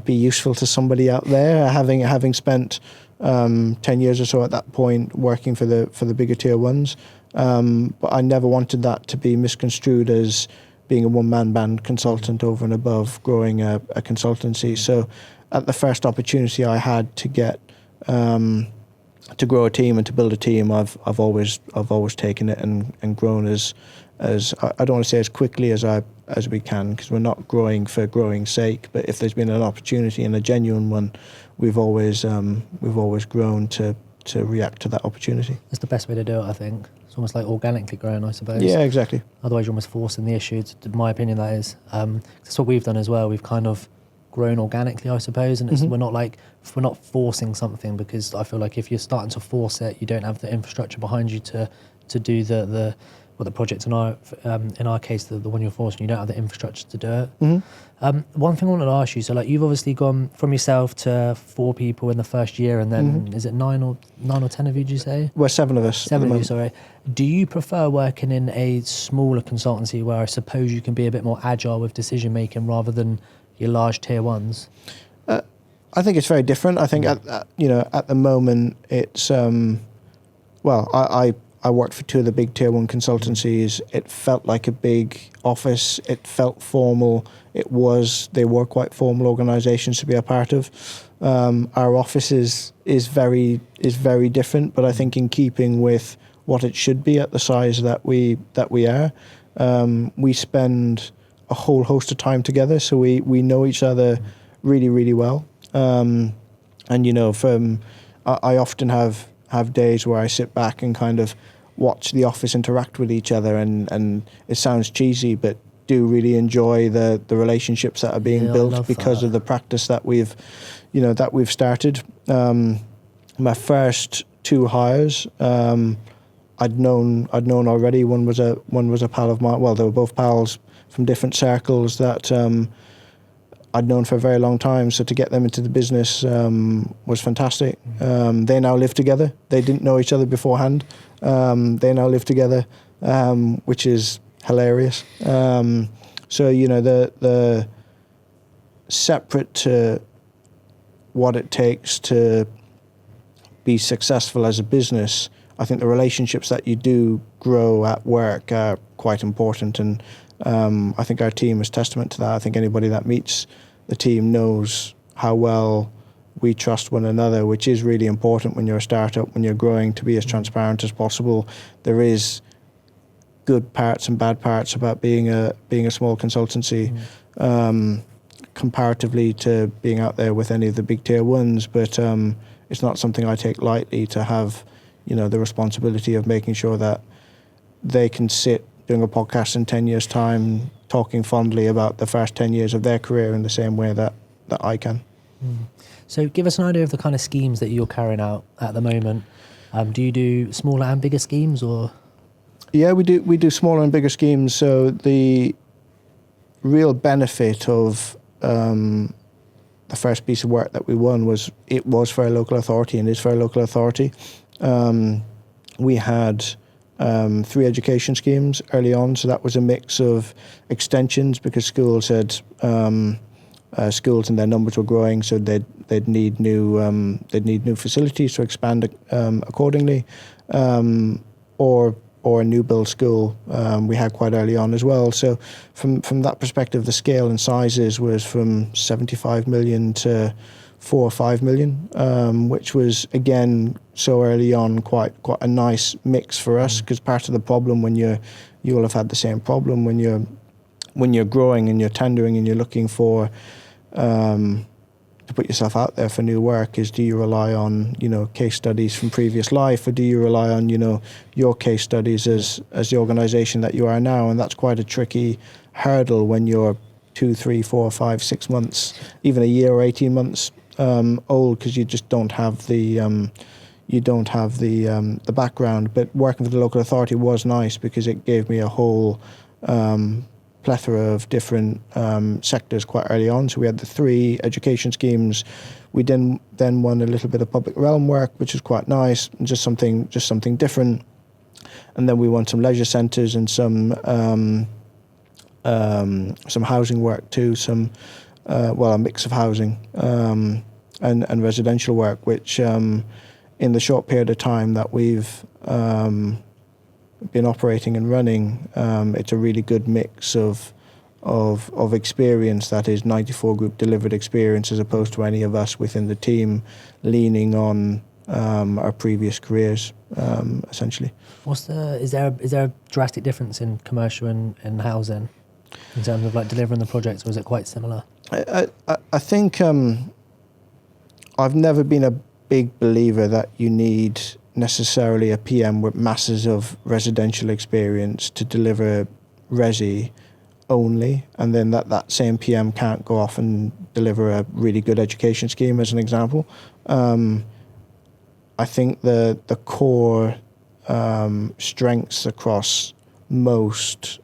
be useful to somebody out there, having spent 10 years or so at that point working for the bigger tier ones. But I never wanted that to be misconstrued as being a one-man band consultant over and above growing a consultancy. So at the first opportunity I had to get to grow a team and to build a team, I've always taken it and grown as I don't want to say as quickly as we can, because we're not growing for growing's sake. But if there's been an opportunity and a genuine one, we've always grown to react to that opportunity. That's the best way to do it, I think. It's almost like organically growing, I suppose. Yeah, exactly. Otherwise you're almost forcing the issue, in my opinion, that is. That's what we've done as well. We've kind of grown organically, I suppose, and we're not forcing something, because I feel like if you're starting to force it, you don't have the infrastructure behind you to do the project in our case, the one you're forcing, you don't have the infrastructure to do it. Mm-hmm. One thing I wanted to ask you, so like you've obviously gone from yourself to 4 people in the first year, and then is it 9 or 10 of you, did you say? We're 7 of us. 7 of you, sorry. Do you prefer working in a smaller consultancy where I suppose you can be a bit more agile with decision making rather than your large tier ones? I think it's very different. I think at the moment it's I worked for 2 of the big tier 1 consultancies. It felt like a big office. It felt formal. They were quite formal organisations to be a part of. Our office is very different, but I think in keeping with what it should be at the size that we are. We spend a whole host of time together, so we know each other really, really well. And I often have days where I sit back and kind of watch the office interact with each other, and it sounds cheesy, but do really enjoy the relationships that are being built because of the practice that we've started. My first 2 hires, I'd known already. One was a pal of mine. Well, they were both pals from different circles that I'd known for a very long time. So to get them into the business was fantastic. They now live together. They didn't know each other beforehand. They now live together, which is hilarious. So the separate to what it takes to be successful as a business, I think the relationships that you do grow at work are quite important, and I think our team is testament to that. I think anybody that meets the team knows how well we trust one another, which is really important when you're a startup, when you're growing, to be as transparent as possible. There is good parts and bad parts about being a small consultancy, comparatively to being out there with any of the big tier ones, but it's not something I take lightly to have, the responsibility of making sure that they can sit doing a podcast in 10 years' time, talking fondly about the first 10 years of their career in the same way that I can. So give us an idea of the kind of schemes that you're carrying out at the moment. Do you do smaller and bigger schemes, or? Yeah, we do smaller and bigger schemes. So the real benefit of the first piece of work that we won was for a local authority, and is for a local authority. We had 3 education schemes early on, so that was a mix of extensions because schools had schools and their numbers were growing, so they'd need new facilities to expand accordingly, or a new build school we had quite early on as well. So from that perspective, the scale and sizes was from 75 million to 4 or 5 million, which was, again, so early on quite a nice mix for us, because part of the problem when you will have had the same problem when you're growing and you're tendering and you're looking for to put yourself out there for new work is, do you rely on case studies from previous life, or do you rely on your case studies as the organisation that you are now? And that's quite a tricky hurdle when you're 2, 3, 4, 5, 6 months, even a year or 18 months old, because you just don't have the the background. But working for the local authority was nice because it gave me a whole plethora of different sectors quite early on. So we had the 3 education schemes. We then won a little bit of public realm work, which was quite nice, and just something different. And then we won some leisure centres and some housing work too. A mix of housing and residential work, which in the short period of time that we've been operating and running, it's a really good mix of experience that is 94 group delivered experience, as opposed to any of us within the team leaning on our previous careers, essentially. Is there a drastic difference in commercial and housing in terms of delivering the projects, or is it quite similar? I think I've never been a big believer that you need necessarily a PM with masses of residential experience to deliver resi only, and then that same PM can't go off and deliver a really good education scheme, as an example. I think the core strengths across most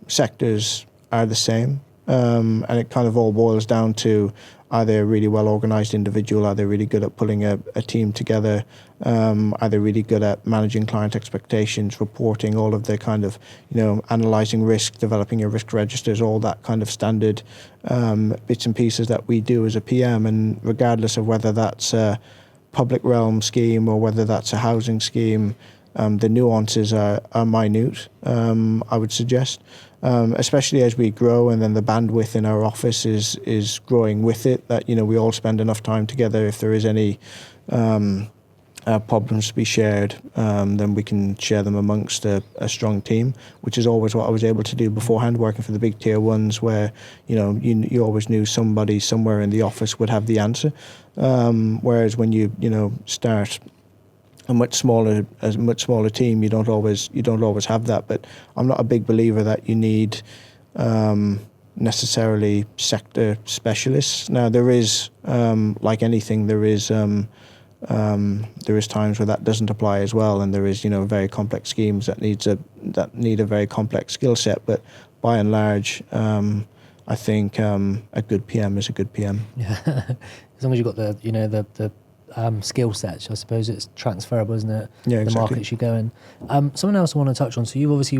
sectors are the same, and it kind of all boils down to, are they a really well-organised individual? Are they really good at pulling a team together? Are they really good at managing client expectations, reporting, all of the kind of, analysing risk, developing your risk registers, all that kind of standard bits and pieces that we do as a PM. And regardless of whether that's a public realm scheme or whether that's a housing scheme, the nuances are minute, I would suggest. Especially as we grow, and then the bandwidth in our office is growing with it, that we all spend enough time together. If there is any problems to be shared, then we can share them amongst a strong team, which is always what I was able to do beforehand, working for the big tier ones, where you always knew somebody somewhere in the office would have the answer, whereas when you start a much smaller team, you don't always have that. But I'm not a big believer that you need necessarily sector specialists. Now there is, like anything, there is there is times where that doesn't apply as well, and there is, you know, very complex schemes that need a very complex skill set. But by and large, I think a good PM is a good PM. Yeah, as long as you've got the, you know, the skill sets, I suppose it's transferable, isn't it? Yeah, The exactly. markets you go in. Something else I want to touch on. So you've obviously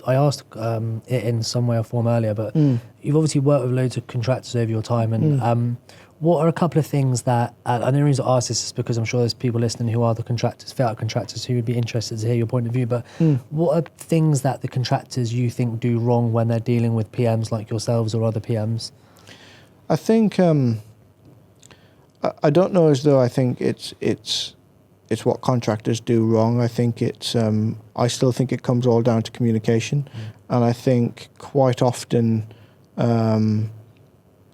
I asked it in some way or form earlier, but you've obviously worked with loads of contractors over your time, and what are a couple of things that, and the reason I ask this is because I'm sure there's people listening who are the contractors, fit-out contractors, who would be interested to hear your point of view, but what are things that the contractors you think do wrong when they're dealing with PMs like yourselves or other PMs? I think I don't know as though I think it's what contractors do wrong. I think it's I still think it comes all down to communication, and I think quite often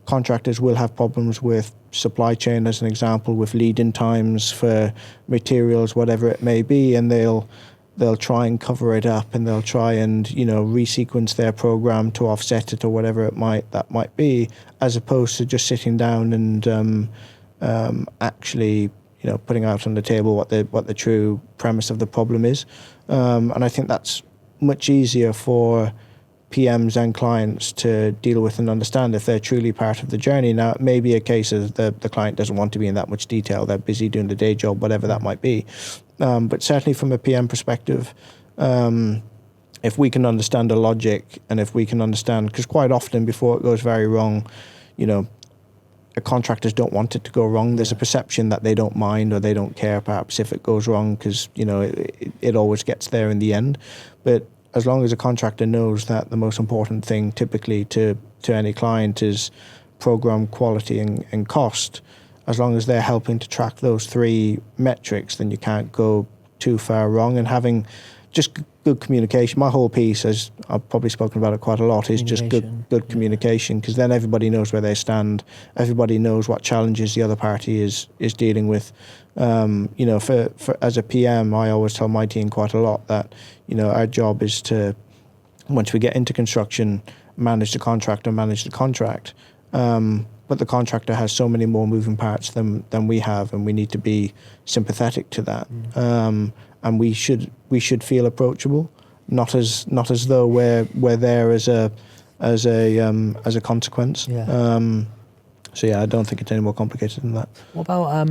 contractors will have problems with supply chain, as an example, with lead-in times for materials, whatever it may be, and they'll try and cover it up, and they'll try and, you know, resequence their program to offset it or whatever it might be, as opposed to just sitting down and actually, you know, putting out on the table what the true premise of the problem is. And I think that's much easier for PMs and clients to deal with and understand if they're truly part of the journey. Now, it may be a case of the client doesn't want to be in that much detail. They're busy doing the day job, whatever that might be. But certainly from a PM perspective, if we can understand the logic, and if we can understand, because quite often before it goes very wrong, you know, contractors don't want it to go wrong. There's a perception that they don't mind or they don't care perhaps if it goes wrong, because, you know, it always gets there in the end. But as long as a contractor knows that the most important thing typically to any client is program quality and cost, as long as they're helping to track those three metrics, then you can't go too far wrong. And having just good communication, my whole piece, as I've probably spoken about it quite a lot, is just good communication, because then everybody knows where they stand. Everybody knows what challenges the other party is dealing with. You know, for as a PM, I always tell my team quite a lot that, you know, our job is to, once we get into construction, manage the contractor, manage the contract. But the contractor has so many more moving parts than we have, and we need to be sympathetic to that. And we should feel approachable, not as though we're there as a consequence. Yeah. So yeah, I don't think it's any more complicated than that. What about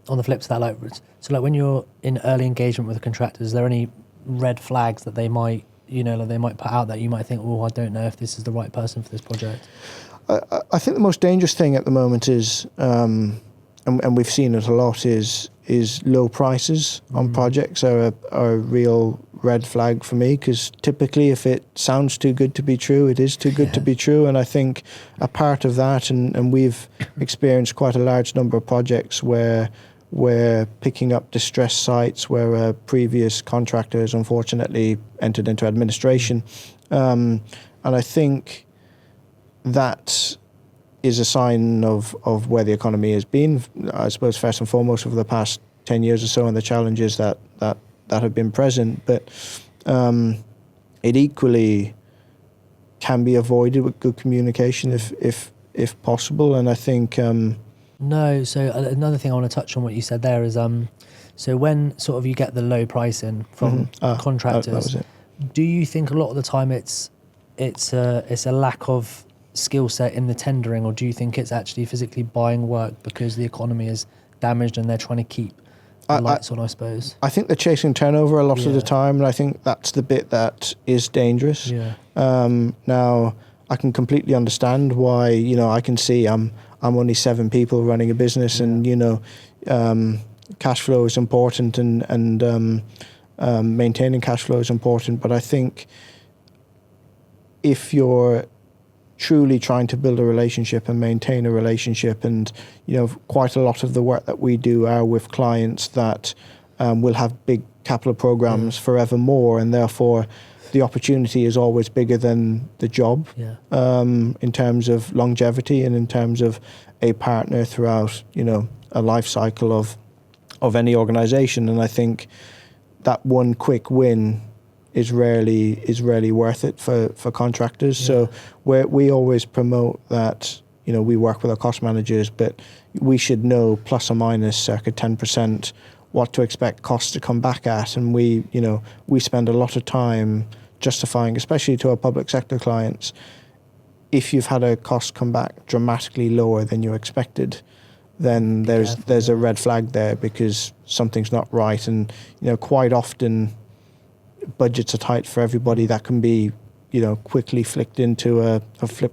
on the flip to that, like when you're in early engagement with a contractor, is there any red flags that they might, you know, like they might put out that you might think, oh, I don't know if this is the right person for this project? I think the most dangerous thing at the moment is, and we've seen it a lot, is low prices on projects are a real red flag for me, because typically if it sounds too good to be true, it is too good to be true. And I think a part of that, and we've experienced quite a large number of projects where we're picking up distressed sites where a previous contractor has unfortunately entered into administration. And I think that is a sign of where the economy has been, I suppose, first and foremost over the past 10 years or so, and the challenges that have been present. But it equally can be avoided with good communication if possible. And I think No, so another thing I want to touch on what you said there is so when sort of you get the low pricing from contractors, that was it. Do you think a lot of the time it's a lack of skill set in the tendering, or do you think it's actually physically buying work because the economy is damaged and they're trying to keep the lights on, I suppose? I think they're chasing turnover a lot of the time, and I think that's the bit that is dangerous. Yeah. Now, I can completely understand why, you know, I can see I'm only 7 people running a business, and, you know, cash flow is important, and maintaining cash flow is important. But I think if you're truly trying to build a relationship and maintain a relationship, and, you know, quite a lot of the work that we do are with clients that will have big capital programs forevermore, and therefore the opportunity is always bigger than the job, in terms of longevity and in terms of a partner throughout, you know, a life cycle of any organization. And I think that one quick win is rarely worth it for contractors. So we always promote that we work with our cost managers, but we should know plus or minus circa 10% what to expect costs to come back at. And we spend a lot of time justifying, especially to our public sector clients, if you've had a cost come back dramatically lower than you expected, then there's a red flag there, because something's not right. And quite often budgets are tight for everybody. That can be quickly flipped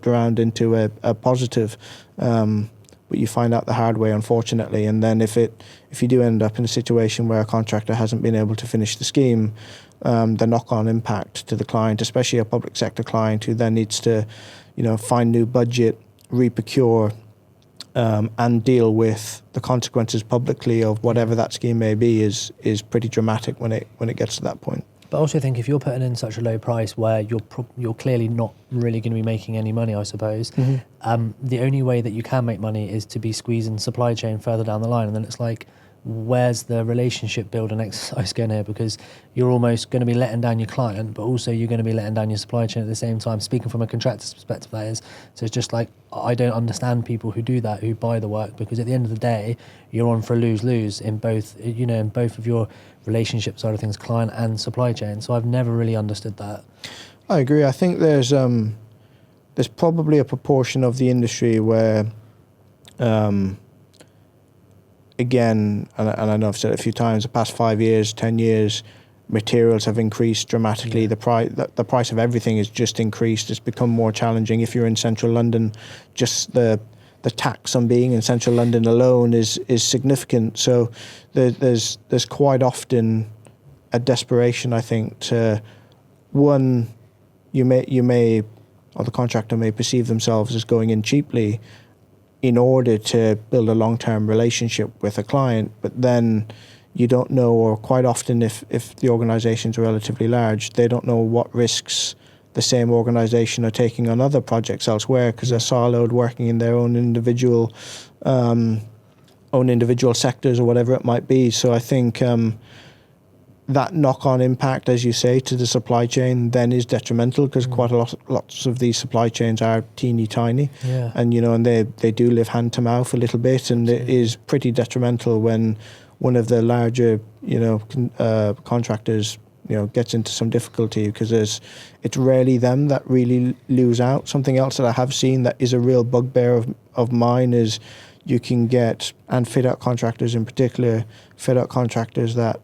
around into a positive, but you find out the hard way, unfortunately. And then if you do end up in a situation where a contractor hasn't been able to finish the scheme, the knock-on impact to the client, especially a public sector client who then needs to find new budget, reprocure, and deal with the consequences publicly of whatever that scheme may be, is pretty dramatic when it gets to that point. But I also think if you're putting in such a low price where you're clearly not really going to be making any money, I suppose, the only way that you can make money is to be squeezing supply chain further down the line. And then it's like, where's the relationship building exercise going here? Because you're almost going to be letting down your client, but also you're going to be letting down your supply chain at the same time. Speaking from a contractor's perspective, that is. So it's just like, I don't understand people who do that, who buy the work, because at the end of the day, you're on for a lose-lose in both, in both of your relationship side of things, client and supply chain. So I've never really understood that. I agree. I think there's probably a proportion of the industry where, again, and I know I've said it a few times, the past 5 years, 10 years, materials have increased dramatically. Yeah. The price of everything has just increased. It's become more challenging. If you're in central London, just the tax on being in central London alone is significant. So there's quite often a desperation, I think, to one, you may or the contractor may perceive themselves as going in cheaply in order to build a long-term relationship with a client, but then you don't know, or quite often if the organization's relatively large, they don't know what risks the same organization are taking on other projects elsewhere, because they're siloed, working in their own individual sectors or whatever it might be. So I think that knock-on impact, as you say, to the supply chain then is detrimental, because lots of these supply chains are teeny tiny, and and they do live hand to mouth a little bit, and it is pretty detrimental when one of the larger contractors gets into some difficulty, because it's rarely them that really lose out. Something else that I have seen that is a real bugbear of mine is you can get, and fit-out contractors in particular, fit-out contractors that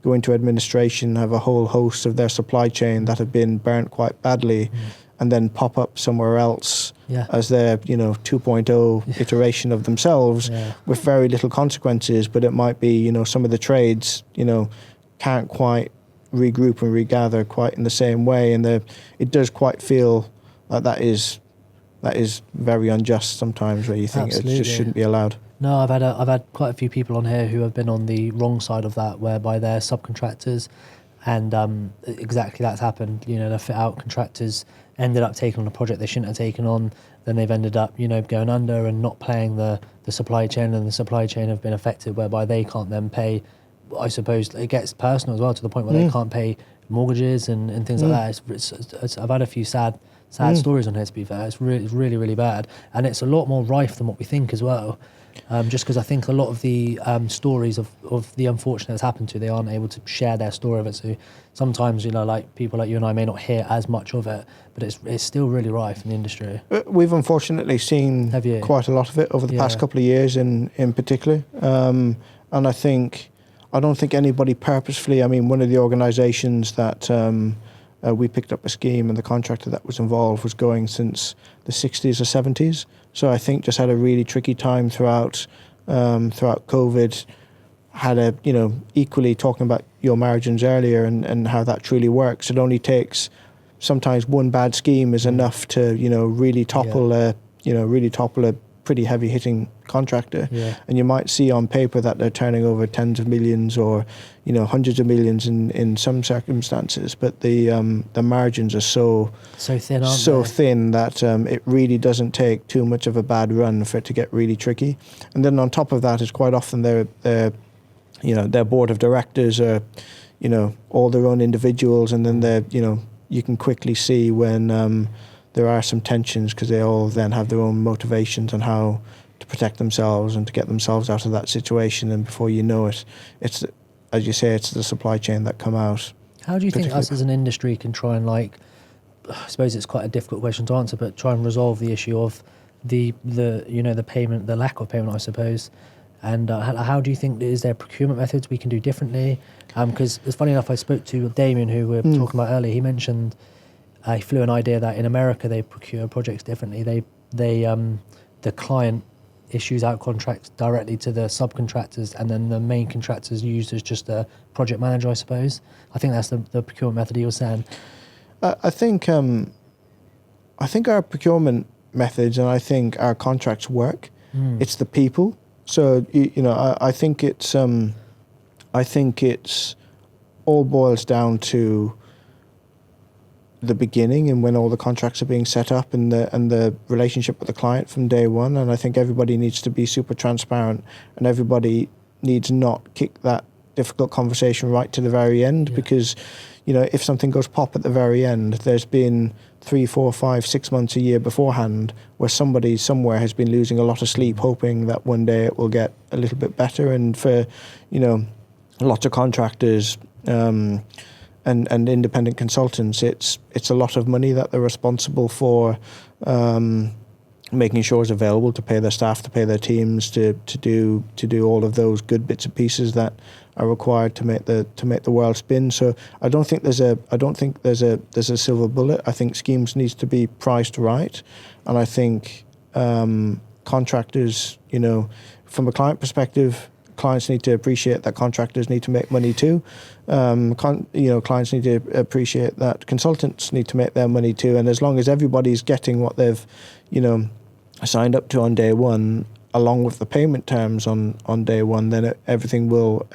go into administration, have a whole host of their supply chain that have been burnt quite badly, and then pop up somewhere else as their 2.0 iteration of themselves with very little consequences. But it might be some of the trades can't quite regroup and regather quite in the same way, and it does quite feel like that is very unjust sometimes, where you think it just shouldn't be allowed. No, I've had quite a few people on here who have been on the wrong side of that, whereby they're subcontractors, and exactly that's happened. The fit-out contractors ended up taking on a project they shouldn't have taken on. Then they've ended up, going under and not paying the supply chain, and the supply chain have been affected, whereby they can't then pay. I suppose it gets personal as well, to the point where they can't pay mortgages and things like that. It's, I've had a few sad stories on here, to be fair. It's really, really bad, and it's a lot more rife than what we think as well. Just because I think a lot of the stories of the unfortunate that's happened to, they aren't able to share their story of it. So sometimes, like people like you and I may not hear as much of it, but it's still really rife in the industry. We've unfortunately seen quite a lot of it over the past couple of years in particular. And I don't think anybody purposefully, one of the organisations that we picked up a scheme, and the contractor that was involved was going since the 60s or 70s. So I think just had a really tricky time throughout COVID. Had equally, talking about your margins earlier and how that truly works. It only takes sometimes one bad scheme is enough to really topple a pretty heavy hitting contractor. And you might see on paper that they're turning over tens of millions or hundreds of millions in some circumstances, but the margins are so thin, thin that it really doesn't take too much of a bad run for it to get really tricky. And then on top of that is quite often their board of directors are all their own individuals, and then you can quickly see when there are some tensions because they all then have their own motivations on how to protect themselves and to get themselves out of that situation. And before you know it, it's, as you say, it's the supply chain that come out. How do you think us as an industry can try and, like, I suppose it's quite a difficult question to answer, but try and resolve the issue of the payment, the lack of payment, I suppose. And how do you think, is there procurement methods we can do differently? Because it's funny enough, I spoke to Damien, who we were talking about earlier. He mentioned he flew an idea that in America they procure projects differently. The client issues out contracts directly to the subcontractors, and then the main contractors used as just a project manager, I suppose. I think that's the procurement method he was saying. I think our procurement methods and I think our contracts work. It's the people. So I think it's all boils down to the beginning and when all the contracts are being set up and the relationship with the client from day one. And I think everybody needs to be super transparent, and everybody needs not kick that difficult conversation right to the very end, because if something goes pop at the very end, there's been 3, 4, 5, 6 months, a year beforehand where somebody somewhere has been losing a lot of sleep hoping that one day it will get a little bit better. And for lots of contractors and independent consultants, it's a lot of money that they're responsible for making sure is available to pay their staff, to pay their teams, to do all of those good bits and pieces that are required to make the world spin. So I don't think there's a silver bullet. I think schemes needs to be priced right, and I think contractors, from a client perspective, clients need to appreciate that contractors need to make money too. Clients need to appreciate that consultants need to make their money too. And as long as everybody's getting what they've, signed up to on day one, along with the payment terms on day one, then everything will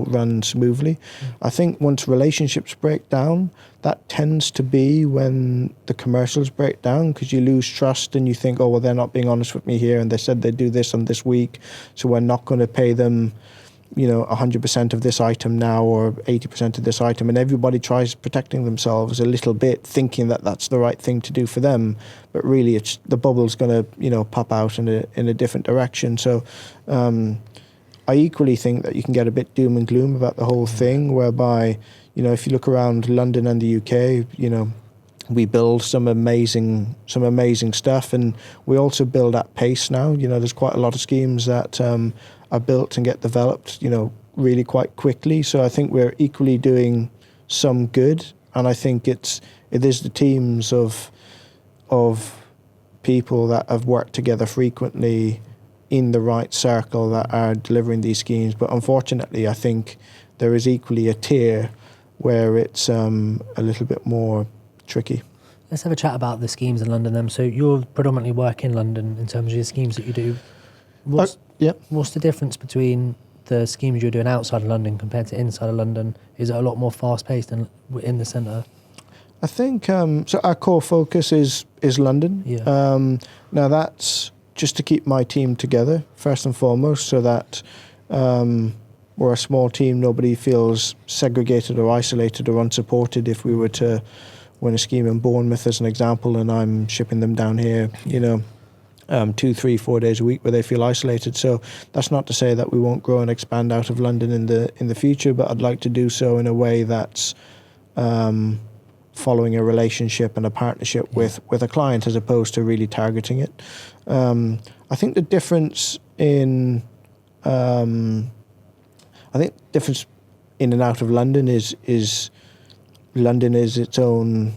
run smoothly. I think once relationships break down, that tends to be when the commercials break down, because you lose trust and you think, oh, well, they're not being honest with me here, and they said they'd do this on this week, so we're not going to pay them 100% of this item now, or 80% of this item, and everybody tries protecting themselves a little bit, thinking that that's the right thing to do for them, but really it's the bubble's going to pop out in a different direction. So I equally think that you can get a bit doom and gloom about the whole thing, whereby if you look around London and the UK, we build some amazing stuff, and we also build at pace now. There's quite a lot of schemes that are built and get developed, really quite quickly. So I think we're equally doing some good, and I think it is the teams of people that have worked together frequently in the right circle that are delivering these schemes. But unfortunately, I think there is equally a tier where it's a little bit more tricky. Let's have a chat about the schemes in London then. So you predominantly work in London in terms of your schemes that you do. What's the difference between the schemes you're doing outside of London compared to inside of London? Is it a lot more fast-paced than in the centre? I think, so our core focus is London. Yeah. Now that's just to keep my team together, first and foremost, so that we're a small team, nobody feels segregated or isolated or unsupported if we were to win a scheme in Bournemouth, as an example, and I'm shipping them down here, 2, 3, 4 days a week, where they feel isolated. So that's not to say that we won't grow and expand out of London in the future, but I'd like to do so in a way that's following a relationship and a partnership with a client, as opposed to really targeting it. I think the difference in in and out of London is London is its own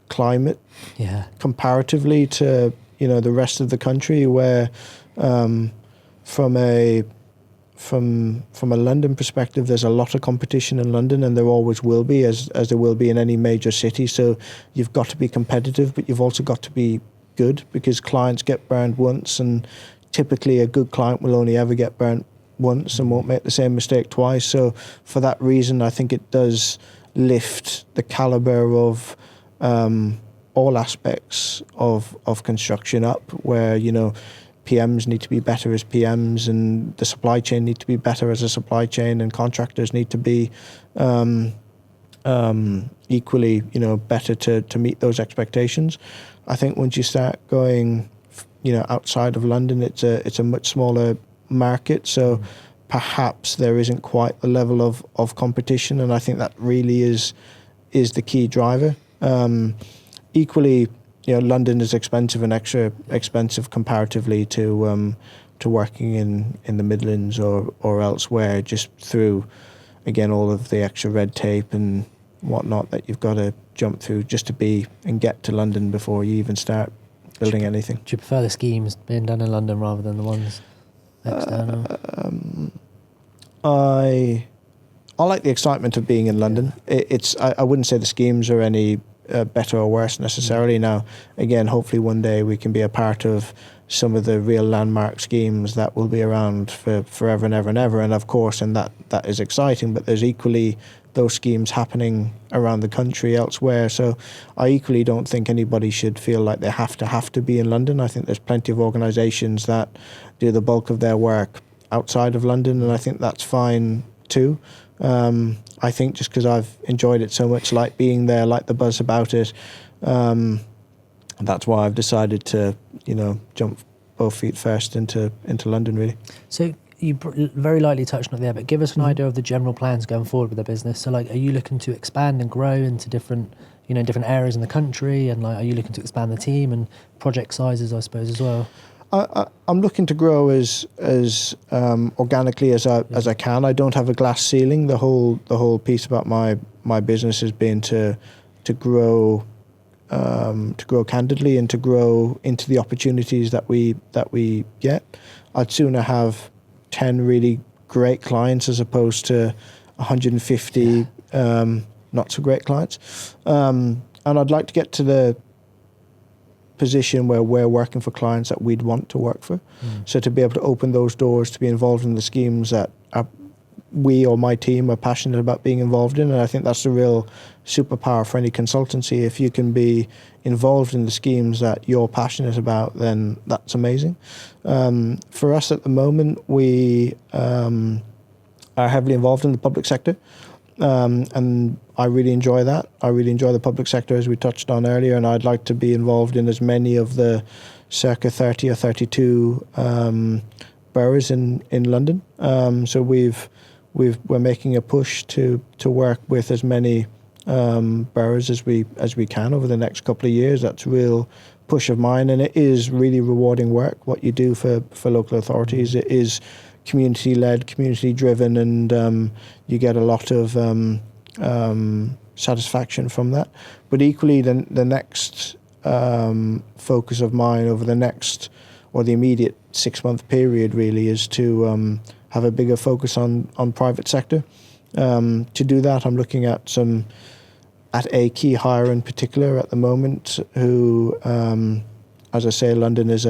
climate, comparatively to the rest of the country, where from a London perspective, there's a lot of competition in London, and there always will be, as there will be in any major city. So you've got to be competitive, but you've also got to be good, because clients get burned once, and typically a good client will only ever get burnt once and won't make the same mistake twice. So for that reason, I think it does lift the caliber of all aspects of construction up, where PMs need to be better as PMs, and the supply chain need to be better as a supply chain, and contractors need to be equally better to meet those expectations. I think once you start going, outside of London, it's a much smaller market. So perhaps there isn't quite the level of competition, and I think that really is the key driver. Equally, London is expensive and extra expensive comparatively to working in the Midlands or elsewhere, just through, again, all of the extra red tape and whatnot that you've got to jump through just to be and get to London before you even start building anything. Do you prefer the schemes being done in London rather than the ones external? I like the excitement of being in London. I wouldn't say the schemes are any better or worse necessarily. Now, again, hopefully one day we can be a part of some of the real landmark schemes that will be around for forever and ever and ever. And of course, and that is exciting, but there's equally those schemes happening around the country elsewhere. So I equally don't think anybody should feel like they have to be in London. I think there's plenty of organisations that do the bulk of their work outside of London, and I think that's fine too. I think just because I've enjoyed it so much, like being there, like the buzz about it, that's why I've decided to, jump both feet first into London, really. So you very lightly touched on it there, but give us an idea of the general plans going forward with the business. So, like, are you looking to expand and grow into different areas in the country, and are you looking to expand the team and project sizes, I suppose, as well? I'm looking to grow as organically as I can. I don't have a glass ceiling. The whole piece about my business has been to grow candidly and to grow into the opportunities that we get. I'd sooner have 10 really great clients as opposed to 150 not so great clients. And I'd like to get to the position where we're working for clients that we'd want to work for. So to be able to open those doors, to be involved in the schemes that we or my team are passionate about being involved in. And I think that's the real superpower for any consultancy. If you can be involved in the schemes that you're passionate about, then that's amazing. For us at the moment, we are heavily involved in the public sector. And I really enjoy that. I really enjoy the public sector, as we touched on earlier, and I'd like to be involved in as many of the circa 30 or 32 boroughs in London. So we're making a push to work with as many boroughs as we can over the next couple of years. That's a real push of mine, and it is really rewarding work, what you do for local authorities. It is community-led, community-driven, and you get a lot of satisfaction from that. But equally, the next focus of mine over the next, or the immediate 6-month period really, is to have a bigger focus on private sector. To do that, I'm looking at a key hire in particular at the moment, who, as I say, London is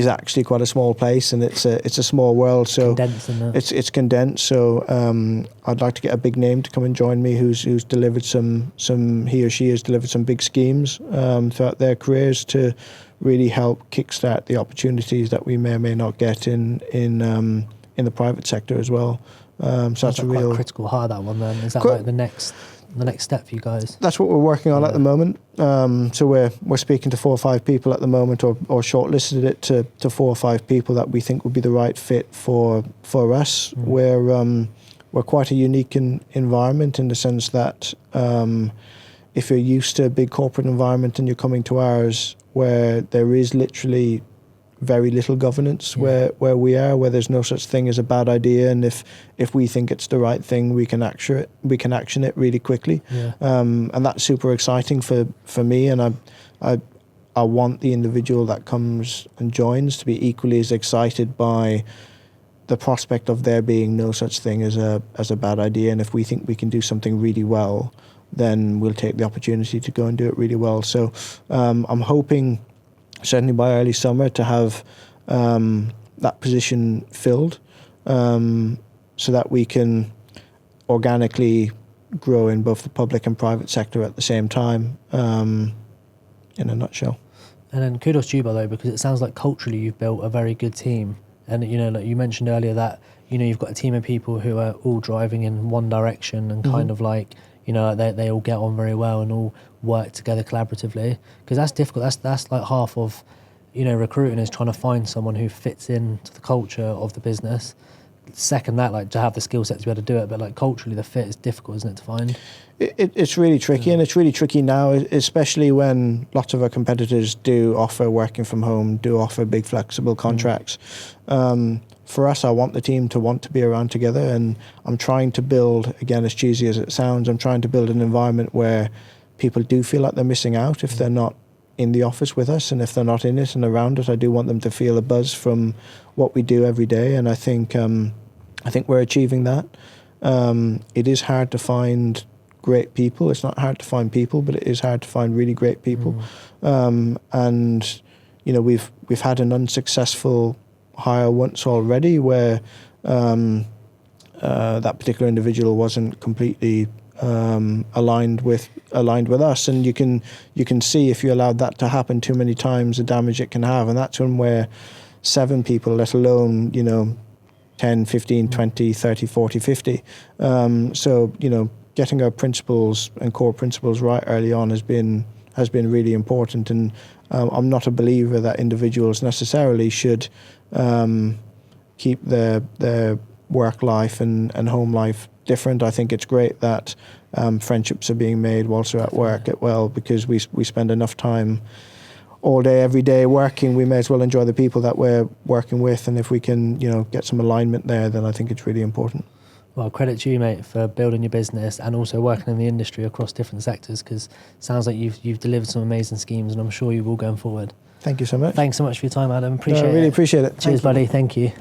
actually quite a small place, and it's a small world. So it's condensed. So I'd like to get a big name to come and join me, who's delivered he or she has delivered some big schemes throughout their careers, to really help kickstart the opportunities that we may or may not get in the private sector as well. So that's a real critical hire, that one. Then is that like the next step for you guys? That's what we're working on at the moment. So we're speaking to 4 or 5 people at the moment, or shortlisted it to 4 or 5 people that we think would be the right fit for us. We're quite a unique environment in the sense that if you're used to a big corporate environment and you're coming to ours, where there is literally very little governance, where we are, where there's no such thing as a bad idea, and if we think it's the right thing, we can action it really quickly. And that's super exciting for me, and I want the individual that comes and joins to be equally as excited by the prospect of there being no such thing as a bad idea. And if we think we can do something really well, then we'll take the opportunity to go and do it really well. So I'm hoping, certainly by early summer, to have that position filled, so that we can organically grow in both the public and private sector at the same time, in a nutshell. And then kudos to you, by the way, because it sounds like culturally you've built a very good team. And like you mentioned earlier, that you've got a team of people who are all driving in one direction, and kind of like they all get on very well and all work together collaboratively, because that's difficult. That's like half of recruiting, is trying to find someone who fits into the culture of the business. Second, that like to have the skill set to be able to do it, but like culturally the fit is difficult, isn't it, to find? It's really tricky, and it's really tricky now, especially when lots of our competitors do offer working from home, do offer big flexible contracts. For us, I want the team to want to be around together, and I'm trying to build, again, as cheesy as it sounds, I'm trying to build an environment where people do feel like they're missing out if they're not in the office with us, and if they're not in it and around it. I do want them to feel a buzz from what we do every day, and I think we're achieving that. It is hard to find great people. It's not hard to find people, but it is hard to find really great people. And we've had an unsuccessful hire once already, where that particular individual wasn't completely aligned with us, and you can see, if you allowed that to happen too many times, the damage it can have. And that's when we're 7 people, let alone 10, 15, 20, 30, 40, 50. So getting our principles and core principles right early on has been really important. And I'm not a believer that individuals necessarily should keep their work life and home life different. I think it's great that friendships are being made whilst we're at work, because we spend enough time all day, every day working. We may as well enjoy the people that we're working with, and if we can get some alignment there, then I think it's really important. Well, credit to you, mate, for building your business and also working in the industry across different sectors, because it sounds like you've delivered some amazing schemes, and I'm sure you will going forward. Thank you so much. Thanks so much for your time, Adam. Appreciate it. I really appreciate it. Cheers, buddy. Thank you.